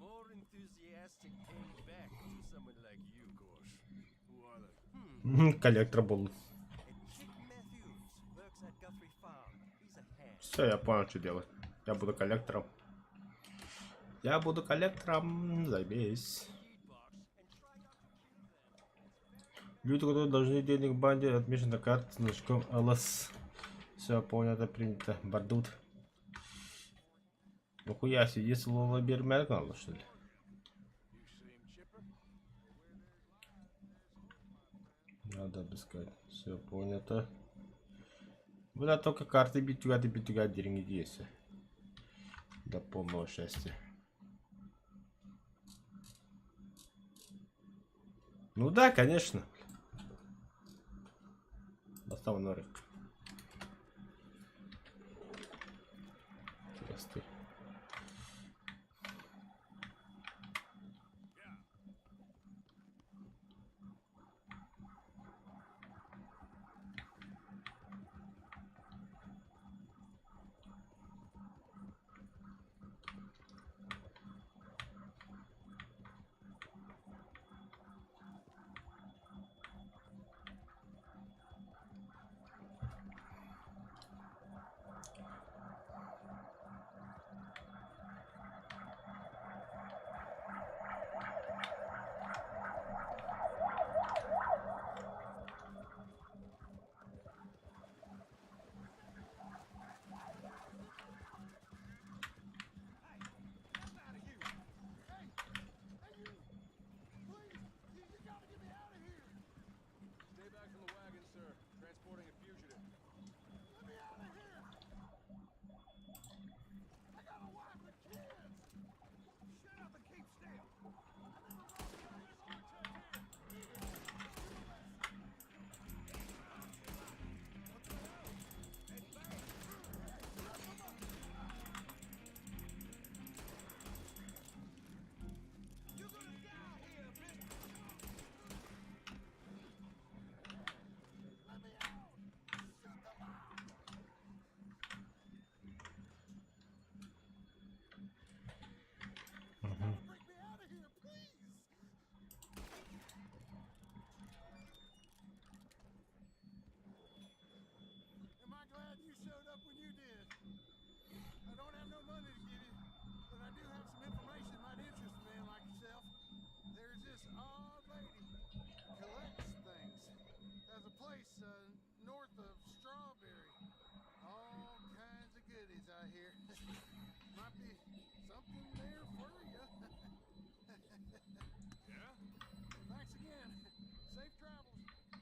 more enthusiastic paying back to someone like you. Of course. Who are they? Коллектор был. Chick Matthews works at Guthrie Farm. He's a hand. Все, я понял, что делать. Я буду коллектором. Я буду коллектором. Заебись. Люди, которые должны денег банде, отмечены на карте значком ЛС. Все, понято, принято. Бардут. Ну хуя себе, если Лола Бермерк надо, что ли? Надо обыскать. Все понято. Бля, только карты битюга деньги есть. До полного счастья. Ну да, конечно. Остав норик. Прости. Stay back from the wagon, sir. Transporting a fugitive. Let me out of here! I got a wife and kids! Shut up and keep still! You're gonna die here, mister! Let me out! Shut the mouth! Bring me out of here, please! Am I glad you showed up when you did? I don't have no money to give you, but I do have some information that might interest a man like yourself. There's this odd lady collects things. There's a place north of Strawberry. All kinds of goodies, I hear. Might be something there for you. Yeah? Thanks again. Safe travels.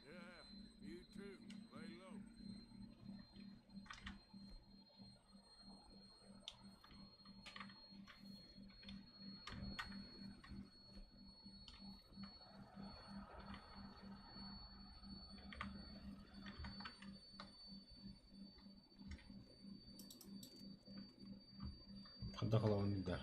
Yeah, you too. Lay low. Отдохла он, да.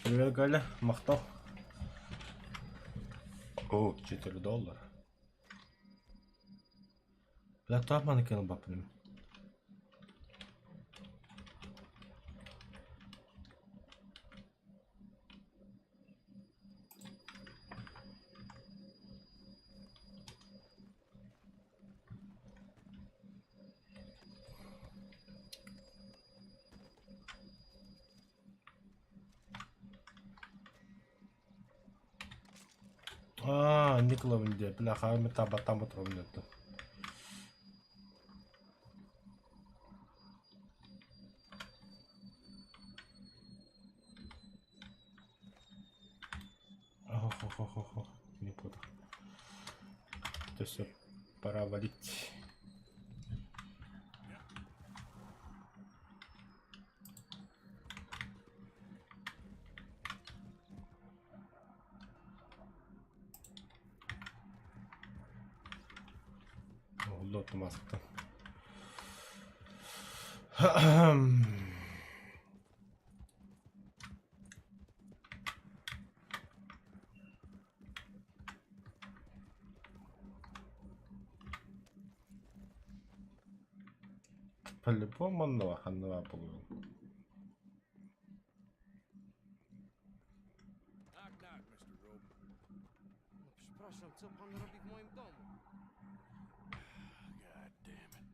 Привет, Галя. Махтал. О, $4. Бля, тапманы кинул бапным. Никола винде. Бля, хайме там отровнето. Охо. Не буду. Это все пора валить. Лот маска. По-любому Ханова было. Knock, knock, Mr. Rope. Przepraszam, co pan robi w moim domu? God damn it.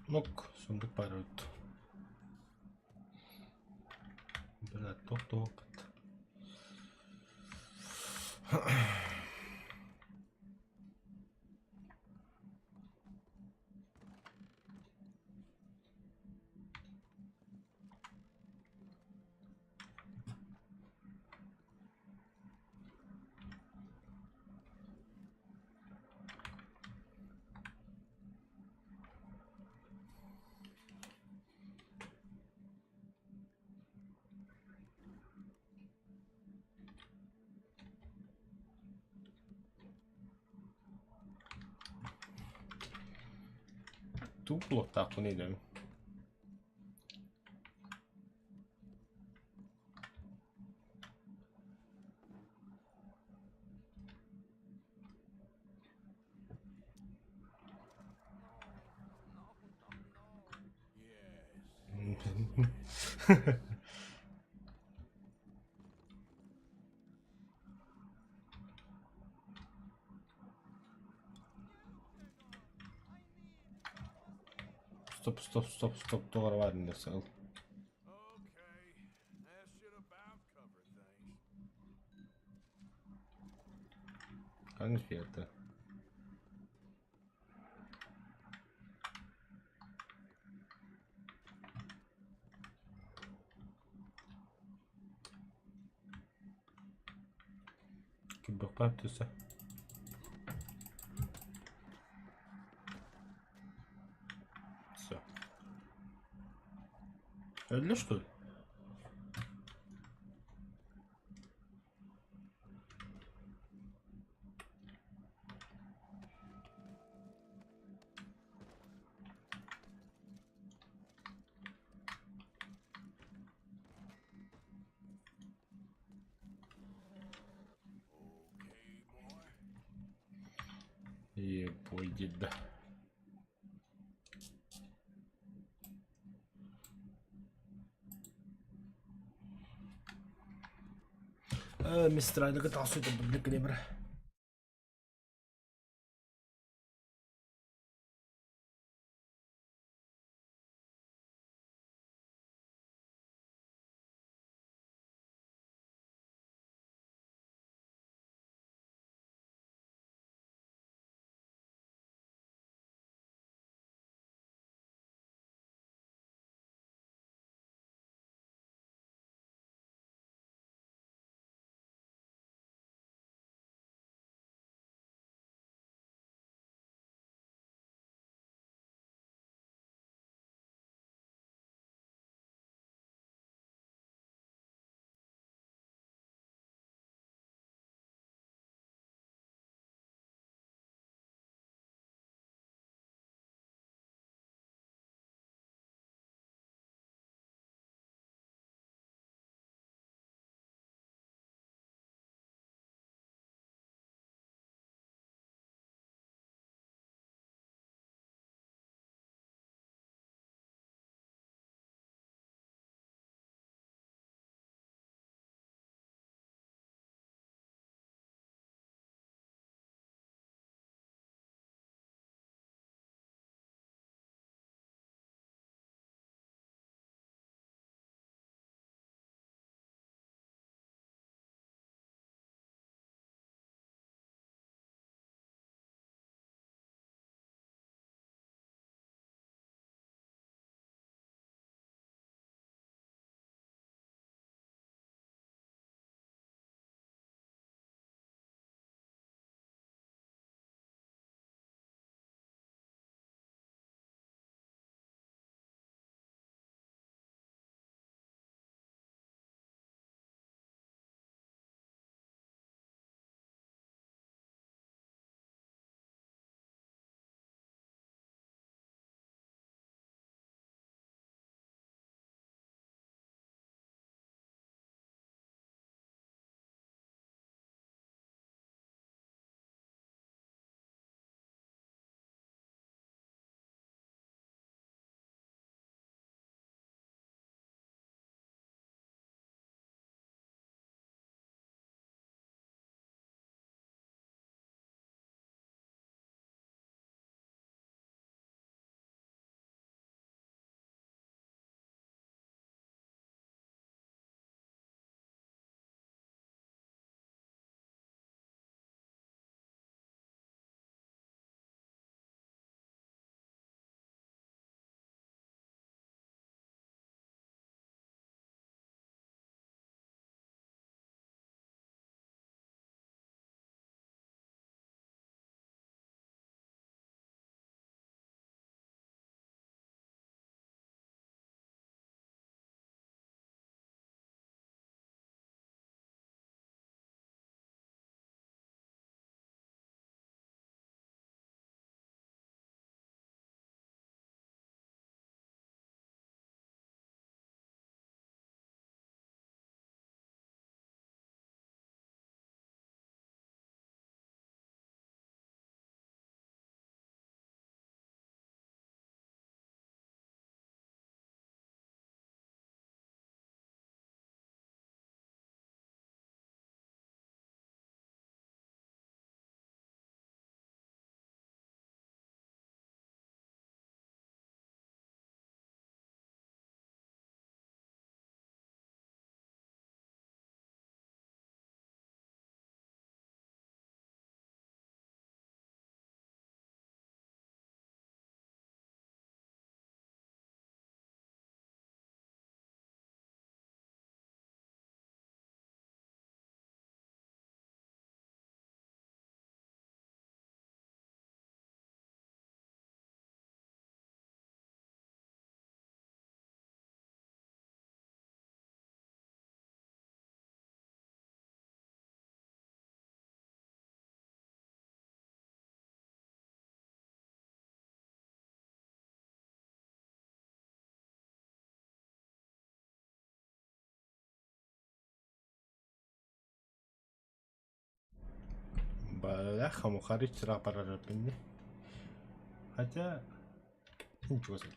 Nok, suundub paljut. Bile tohtuvat. Tuplottaa kun niiden. Stop, tuolla väärännessä on. Okay, that should about cover things. Kangas viettää. Kyllä päättyy se. Så. Eller skulle? Yeah, boy, did that. Mistä aina taas syytä blikkelibra. Эх, мухарич сразу прорабленный. Хотя, ничего себе.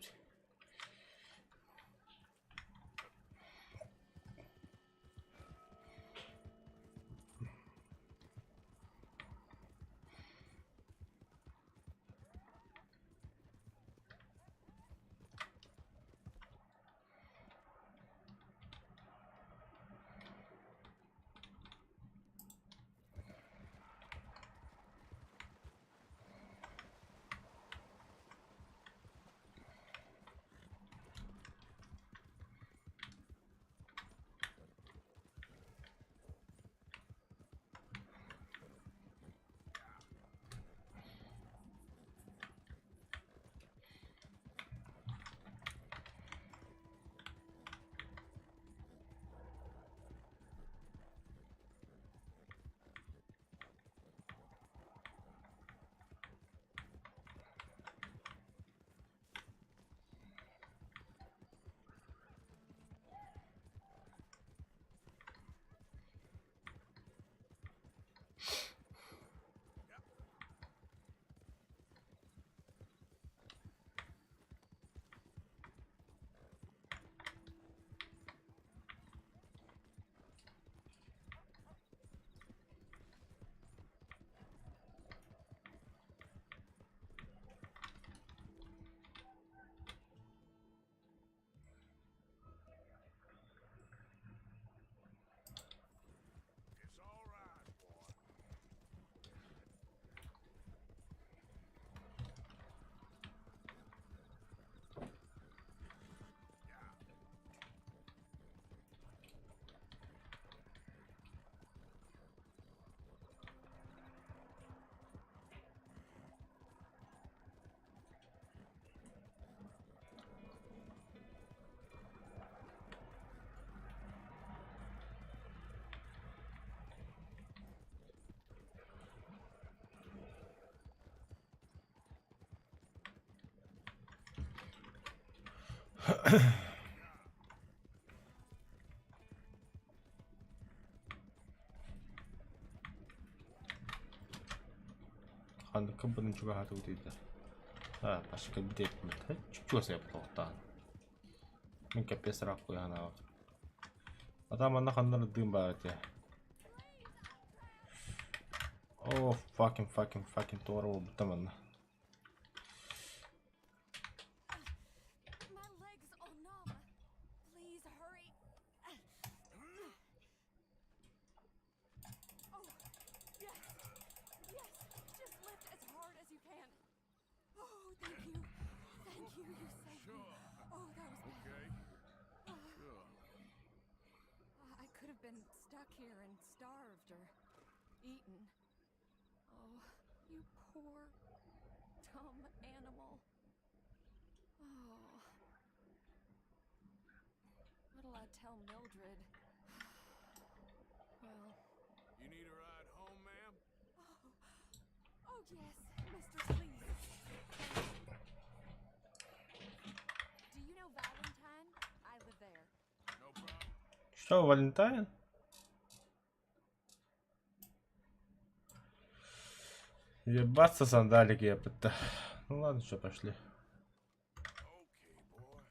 It's all right, boy. Хандыкын bunun хатуу дейді. Башка деп мэт. Чучугаас явуултаа. Мен капес рахгүй ханаа. Адам ана хандар дэм баатэ. Oh, fucking тороо бутамана. My legs are numb. Please hurry. Oh, yes. Yes, just lift as hard as you can. Oh, thank you. Thank you, you saved me. Oh, that was Okay. Sure. I could have been stuck here and starved or eaten. Oh, you poor, dumb animal. Oh. What'll I tell Mildred? Well. You need a ride home, ma'am? Oh yes, Mr. Sleeve. Do you know Valentine? I live there. No problem. Что, Валентайн? Ебаться сандалики, я пытаюсь. Ну ладно, что, пошли. Okay, boy.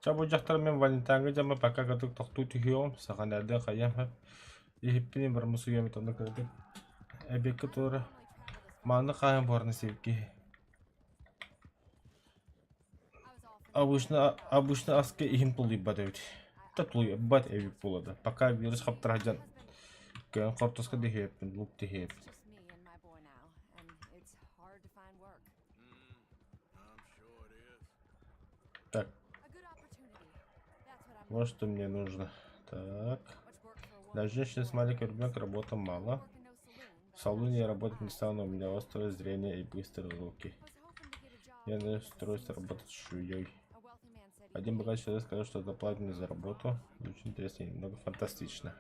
За бұл жақтар мен Валентайнға жама пока кадык тоқту түйеуім. Саған әлді қайям хәп. Ехіппенен бір мұсы үйемет оны кірдік. Әбеккі тұры. Маны қайым барны sevgi. Обычно аске ихим тулы бат өйт. Татлы бат әвік болады. Пока вирус қаптыражан. Көн қаптысқа дехеппен, лук дехеп. Just me and my boy now, and it's hard to find work. I'm sure it is. Так, A good opportunity. That's what I'm вот что мне нужно. Так. much work for a woman. Для женщины с маленьким ребенком работы мало. Work in no saloon, В салоне я работать не стану, у меня острое зрение и быстрые руки. I was hoping to get a job Я with настроюсь работать швеей. a wealthy man said Один богатый человек сказал, что заплатит мне за работу. Очень интересно и немного фантастично.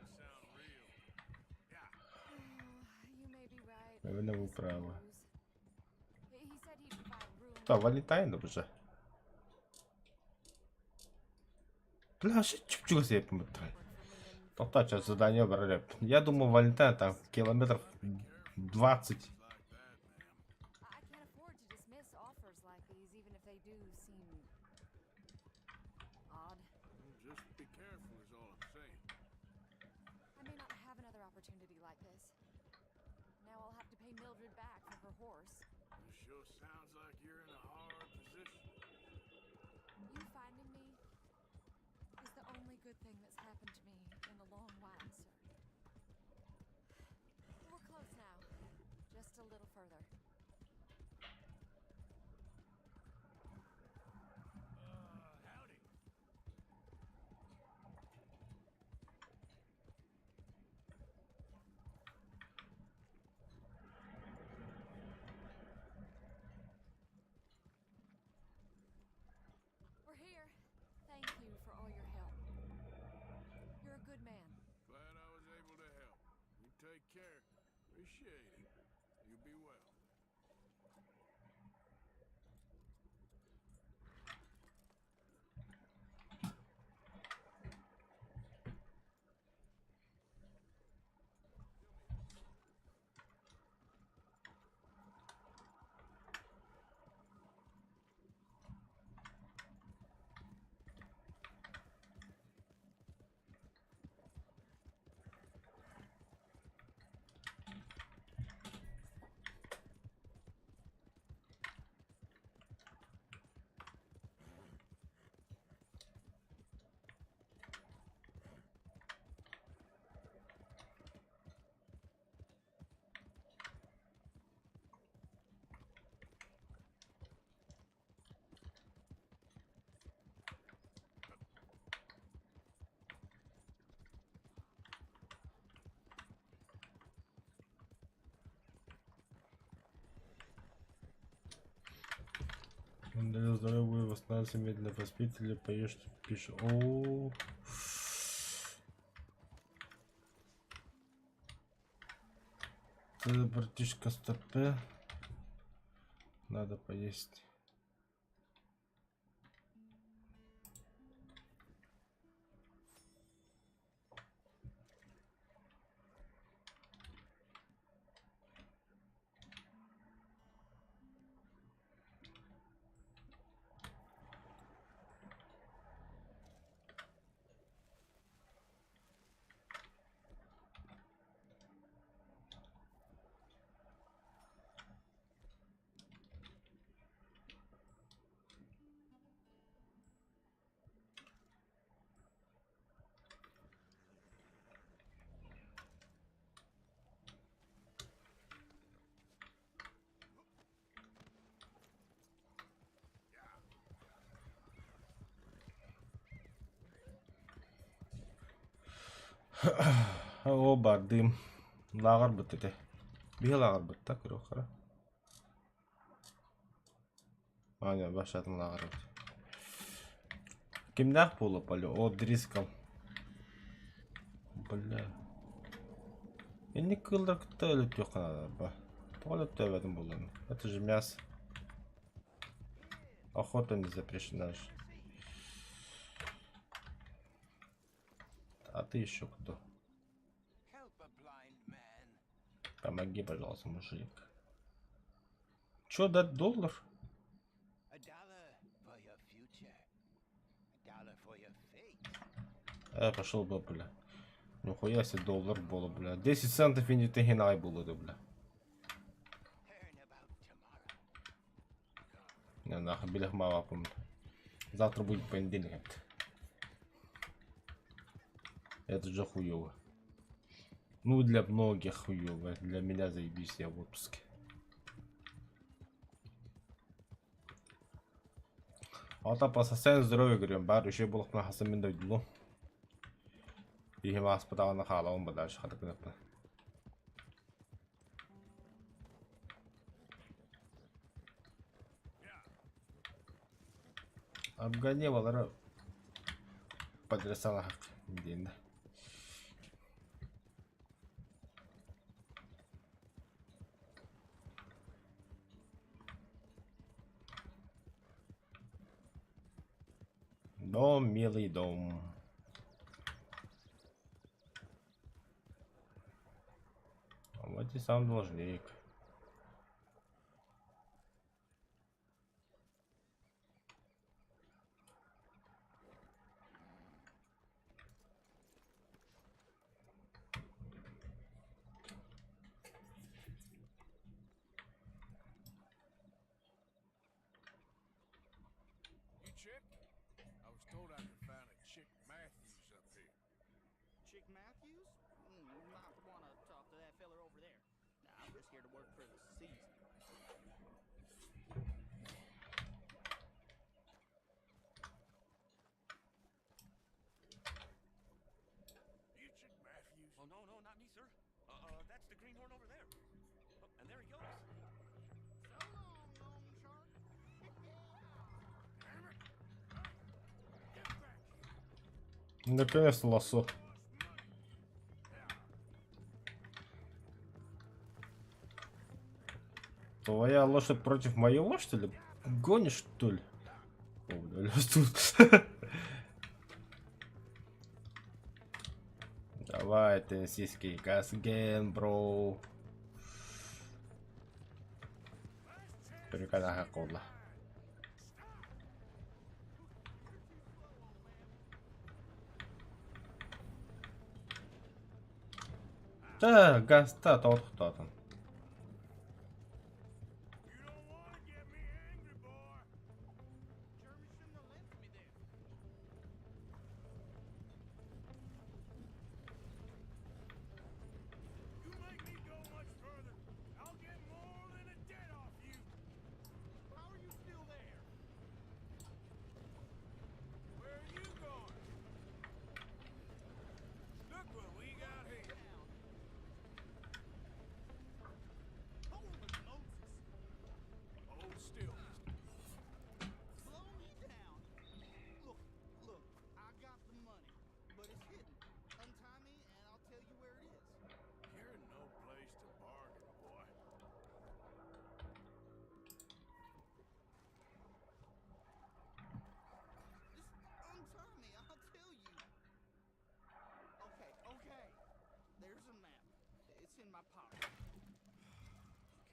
You may be right. Наверное, вы I правы. suppose. He said he'd provide room. Да, Валентайн уже. Бля, что чуть-чуть себе помотаю. Тоқта, сейчас задание брали. Я думаю, Валентайн там километров 20. I can't afford to dismiss offers like these, even if they do seem odd. Just be careful is all I'm saying. I may not have another opportunity like this. Now I'll have to pay Mildred back for her horse. It sure sounds like you're in a hard position. You finding me is the only good thing that's happened to me in a long while, sir. We're close now. Just a little further. Howdy. We're here. Thank you for all your help. You're a good man. Glad I was able to help. You take care. Appreciate it. You be well. Для здоровья вы восстановиться медленно поспите или поешьте пищу. О, это братишка стопе. Надо поесть. О, бардым. Лагар бітті. Bir лагар бітті, көріп қара. Anya, başladım лагар бітті. Kimden bulup alıyor? O Driscoll. Бля. Не кылдар күтті өліп жоқ қанады, ба. Толып төведім бұлын. Это же мясо. Охота не запрещена же. А ты еще кто? Помоги, пожалуйста, мужик. Чё дать $1? Пошел бы, бля. Нихуя себе $1 было, бля. 10 центов и не тегинай было, да, бля. Не, нахуй, билях мало, помню. Завтра будет понедельник. Это же хуёво. Ну, для многих хуёво. Для меня заебись, я в отпуске. Ата пасасен здоровье говорим. Бар еще был на хасамин дойдулу. И хима аспадала на хала, он бы дальше хата кнопка. Обгони, Валера. по адресам день. Дом, милый дом. А вот и сам должник. You Chick? I was told I could find a Chick Matthews up here. Chick Matthews? Might want to talk to that feller over there. I'm just here to work for the season. You Chick Matthews? Oh, no, not me, sir. That's the greenhorn over there. Oh, and there he goes. So long, long shark. Damn it! Get back here! Наконец-то лосо. Твоя лошадь против моей лошади, что ли? Гонишь, что ли? О, бля, тут. Давай, теннисский газген, бро. Переканаха кодла. Да, гаста, тот кто там. You don't want to get me angry, boy. Jeremy shouldn't have left me there. You make me go much further, I'll get more than a debt off you. How are you still there? Where are you going? Look what we got here. Down. Holy Moses! Hold still. Slow me down. Look, I got the money, but it's hidden. Untie me and I'll tell you where it is. You're no place to bargain, boy. Just untie me, I'll tell you. Okay. There's a map. It's in my pocket.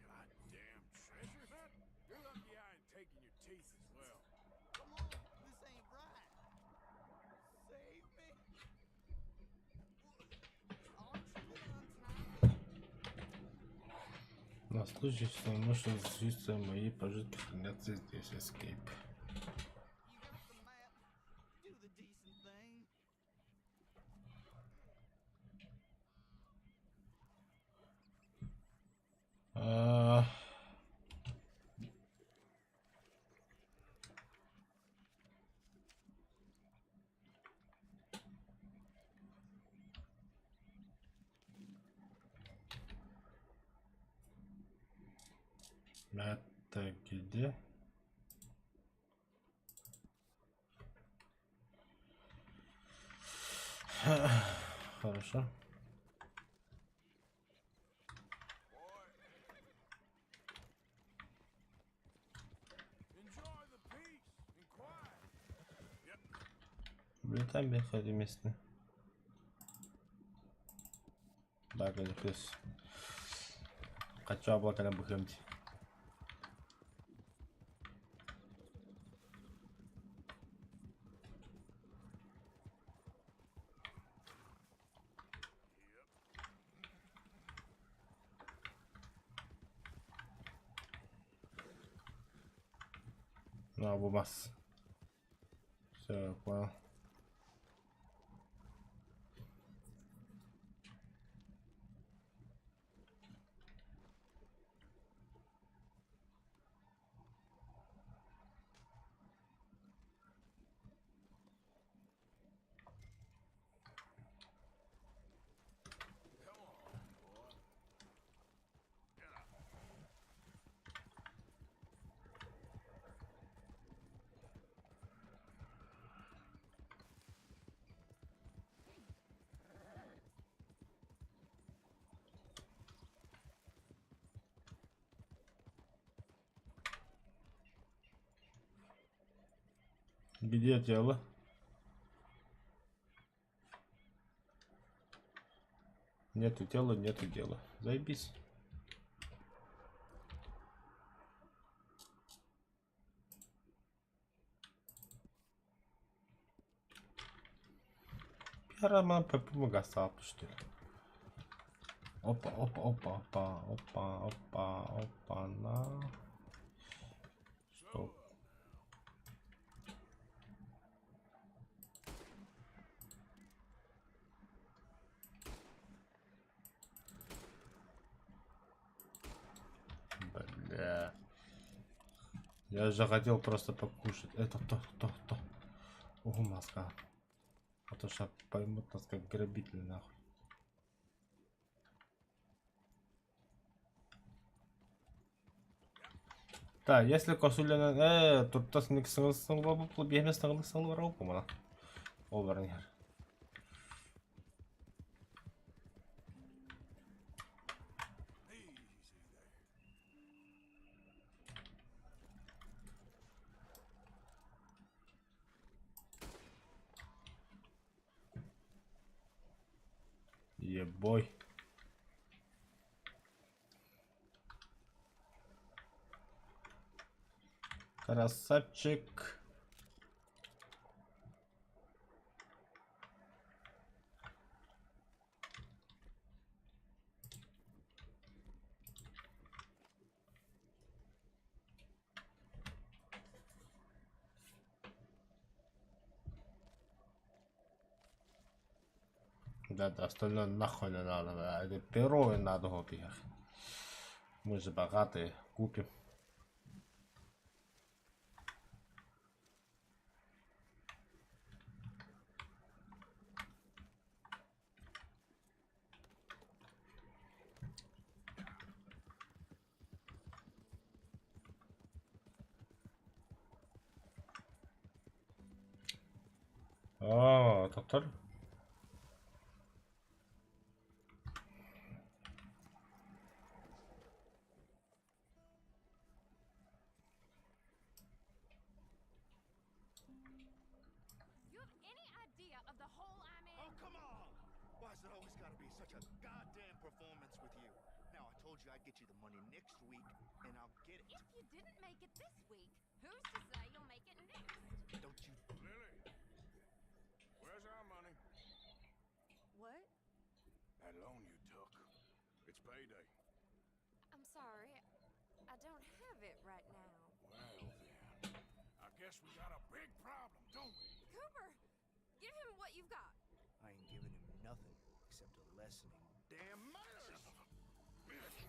Goddamn treasure hunt? You're lucky I ain't taking your teeth as well. Come on, this ain't right. Save me. Aren't you gonna untie me? На случай, если может случиться, мои пожитки хранятся здесь. Escape. You got the map. Do the decent thing. А, это где? Хорошо. Enjoy the peace and quiet. Блин, беходи местный. Да, конечно. Хочу облака на бухемте. Ну, бумас. Все, понял. Где тело? Нету тела, нету дела. Заебись. Роман помогает, что ли? Опа, опа, опа, опа, опа, опа, опа, на. Стоп. Бля. Я же хотел просто покушать. Это то. Ого, маска. А то что поймут нас как грабитель, нахуй. Так, если косуля тут тас не ксыңлы бегме сыңлы бар алып мана. Ол барыңар. Ебой. Красавчик. Да, остальное нахуй не надо. Это перо и надо купить. Мы же богатые, купим. О, доктор. You have any idea of the hole I'm in? Oh, come on! Why is it always gotta be such a goddamn performance with you? Now, I told you I'd get you the money next week, and I'll get it. If you didn't make it this week, who's to say you'll make it next? Don't you... Lily, where's our money? What? That loan you took. It's payday. I'm sorry. I don't have it right now. Well then, I guess we got a big problem, don't we? Cooper! Give him what you've got. I ain't giving him nothing except a lesson in damn manners. Bitch.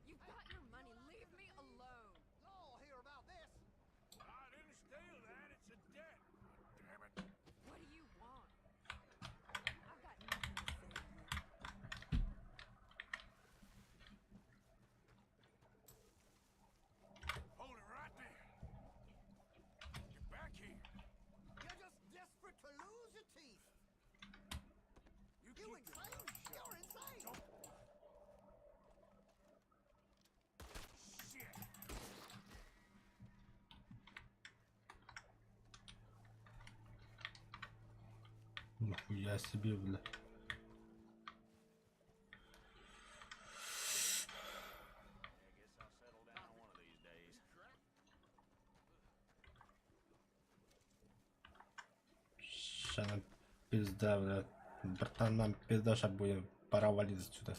You've got your money. Leave me alone. Y'all hear about this? I didn't steal that. It's a debt. Damn it. What do you want? I've got nothing to say to you. Hold it right there. Get back here. You're just desperate to lose your teeth. You You keep your insane? mouth shut. You're insane. Shit. Нахуя себе, бля. I guess I'll settle down one of these days. Ща нам пизда, бля. Братан, нам пизда, сейчас будем пора валить отсюда.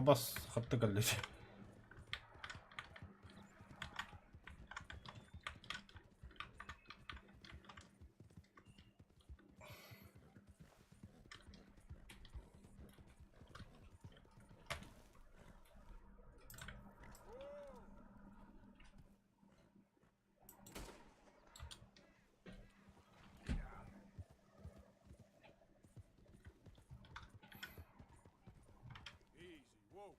бас хатдаг аллаа. Easy, whoa.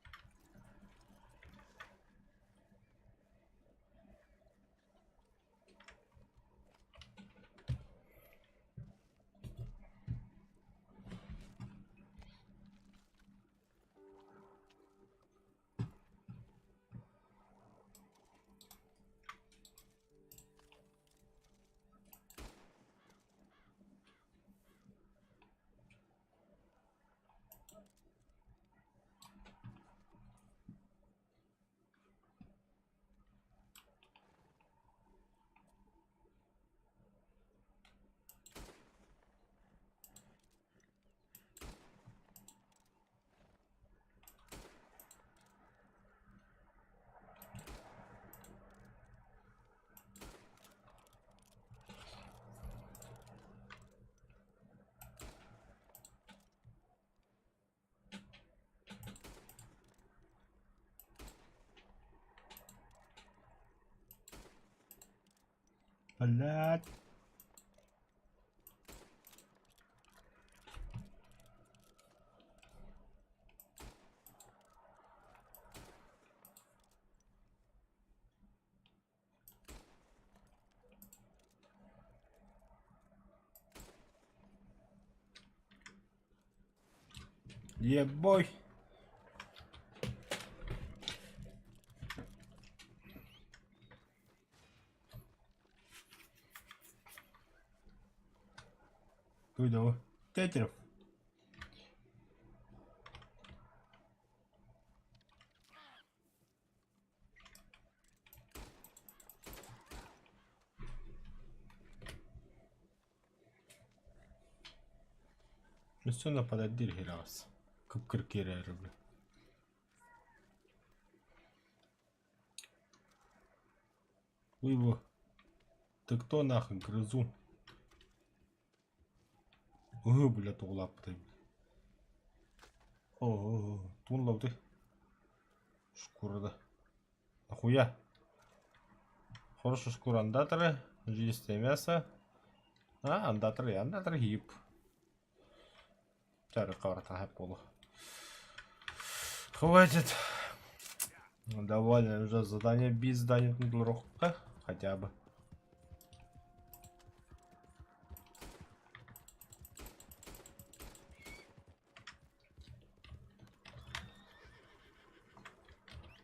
Блядь. Ебой. Куда? Тетеров. Üstüne para değil hiras. Kıpkırk yere arabı. Уйво. Ты кто нахуй, грызун? Бля, туғлапты. О, тунлауды. Шкурада. Нахуя? Хорошо, шкура андаторы. Жилистое мясо. Андаторы гиб. Тары карта хэп болу. Хватит. Довольно уже задание без задания рухка. Хотя бы.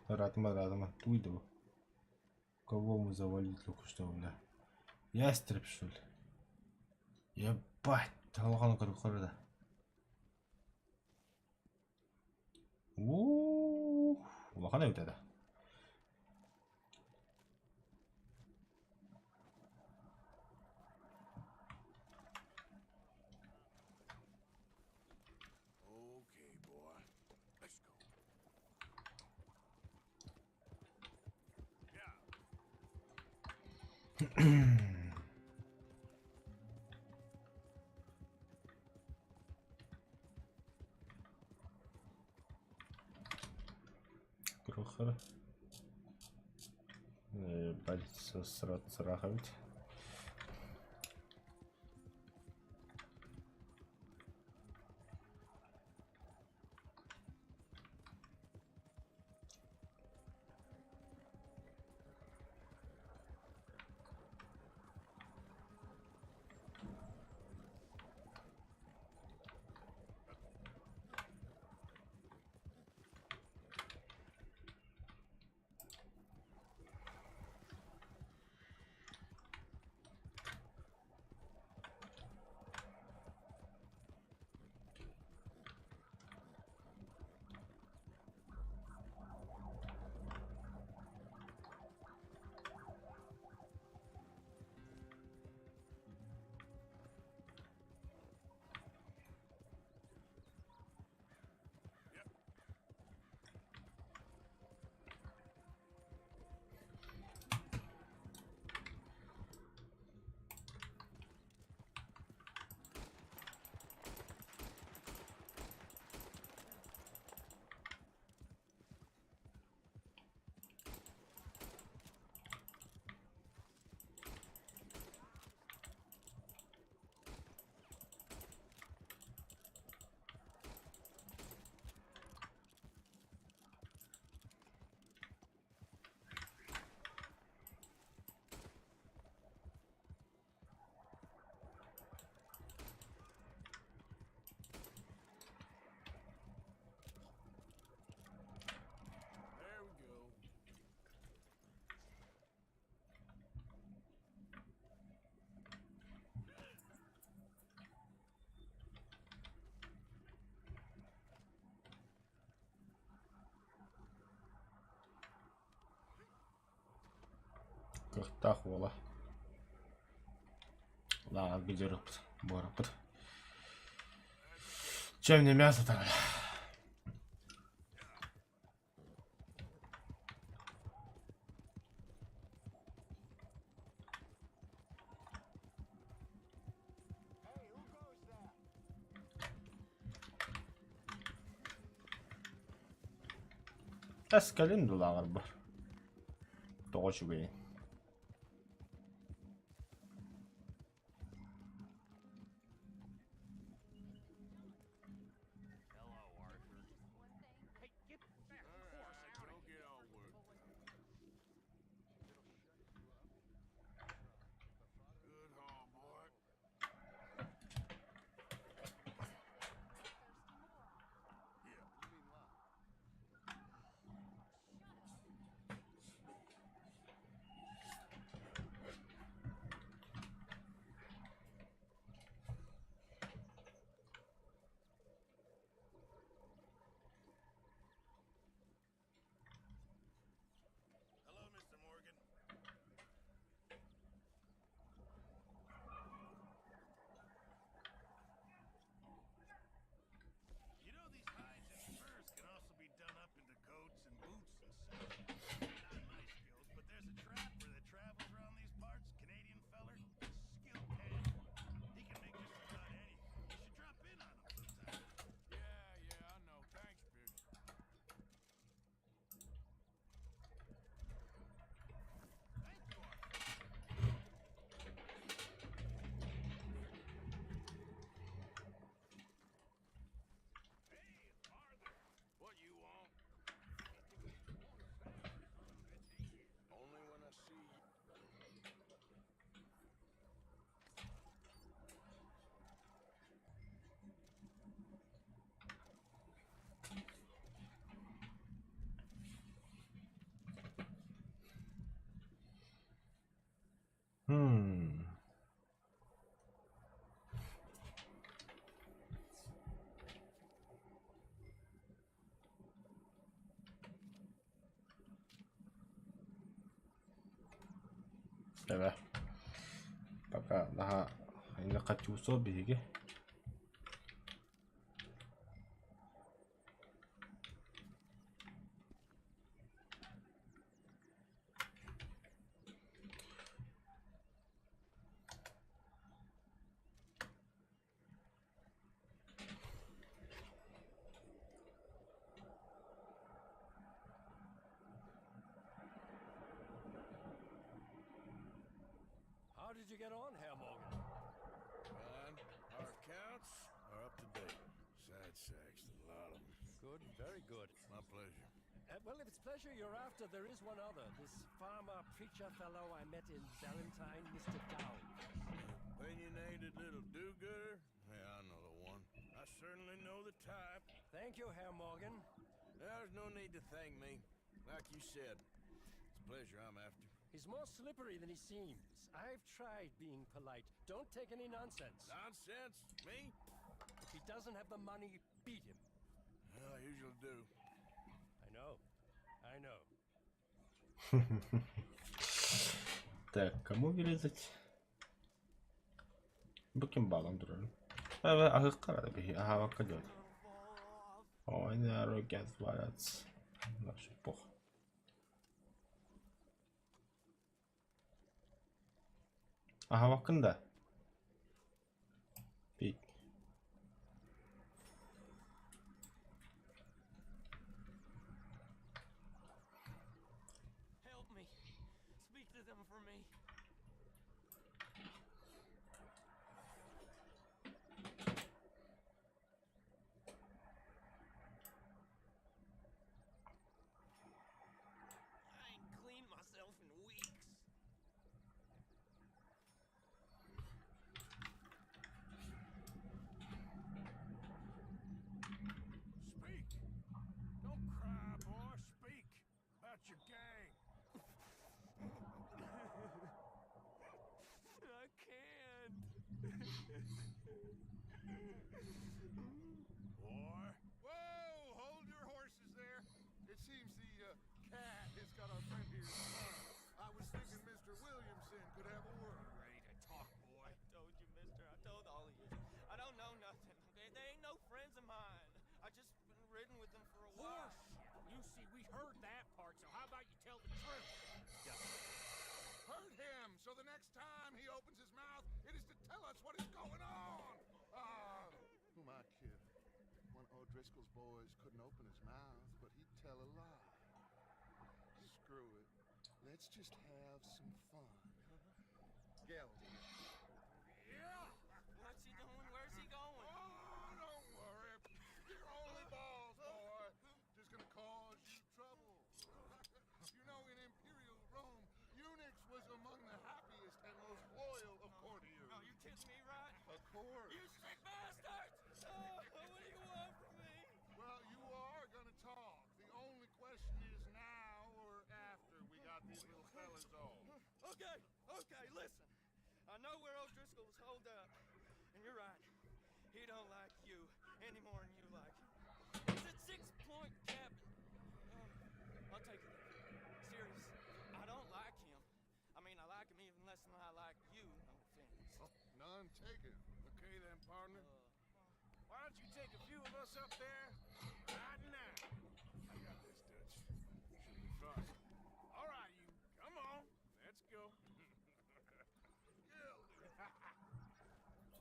Радма. Туйду. Кого мы завалить только что, бля? Ястреб, что ли? Ебать. Талахану как хорда. Лохана вот это. Okay, boy. Let's go. Крохер. Пальцы сраховать. Кыхтах вола. Ладно, где рыбт. Боропыт. Чем не мясо тогда? Eskelin dolar var. Doğucu bey. Evet. Baka daha ini kacuso bigi. How did you get on, Herr Morgan? Fine. Our accounts are up to date. Sad sacks, a lot of them. Good, very good. My pleasure. Well, if it's pleasure you're after, there is one other. This farmer preacher fellow I met in Valentine, Mr. Dowd. Opinionated little do-gooder? Yeah, I know the one. I certainly know the type. Thank you, Herr Morgan. There's no need to thank me. Like you said, it's pleasure I'm after. He's more slippery than he seems. I've tried being polite. Don't take any nonsense. Nonsense? Me? If he doesn't have the money, beat him. Well, I usually do. I know. I know. Так, кому вырезать? Bakayım bağlandırıyorum. Evet, ahık kararı bir aha bak diyor. Oyun arrogance var at. Nasıl bu? Aha bakın da. Bir Help me. Speak to them for me. I ain't cleaned myself in weeks. Speak! Don't cry, boy. Speak about your gang. see, we heard that part, so how about you tell the truth? Heard him, so the next time he opens his mouth, it is to tell us what is going on. Who am I kidding? One of O'Driscoll's boys couldn't open his mouth, but he'd tell a lie. Screw it. Let's just have some fun. Geldy. Yeah. What's he doing? Where's he going? Oh, don't worry. You're only balls, boy. Just gonna cause you trouble. You know, in Imperial Rome, eunuchs was among the happiest and most loyal of courtiers. Oh, you kidding me, right? Of course. You sick bastards! Oh, what do you want from me? Well, you are gonna talk. The only question is now or after we got these little fellas off. Okay, listen. I know where O'Driscoll was holed up, and you're right. He don't like you any more than you like him. It's at 6 Point Cabin. I'll take it. Serious. I don't like him. I mean, I like him even less than I like you. No offense. Oh, none taken. Okay then, partner. Why don't you take a few of us up there right now? I got this, Dutch. Should be fun. All right, you. Come on. Let's go.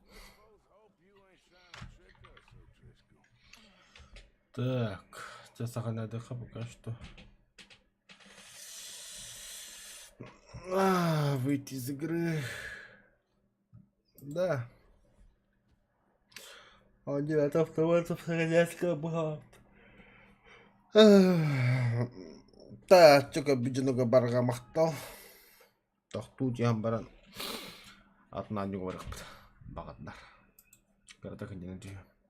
Let's both hope you ain't trying to trick us, O'Driscoll. Так, сейчас сахарная отдыха пока что. Выйти из игры. Да. Он 9 автоматов сохраняется было. Так, только бюджетного барга мақтал. Тахту жан баран. Атынан жүгіріп бағаддар. Қарата кінден жүйі.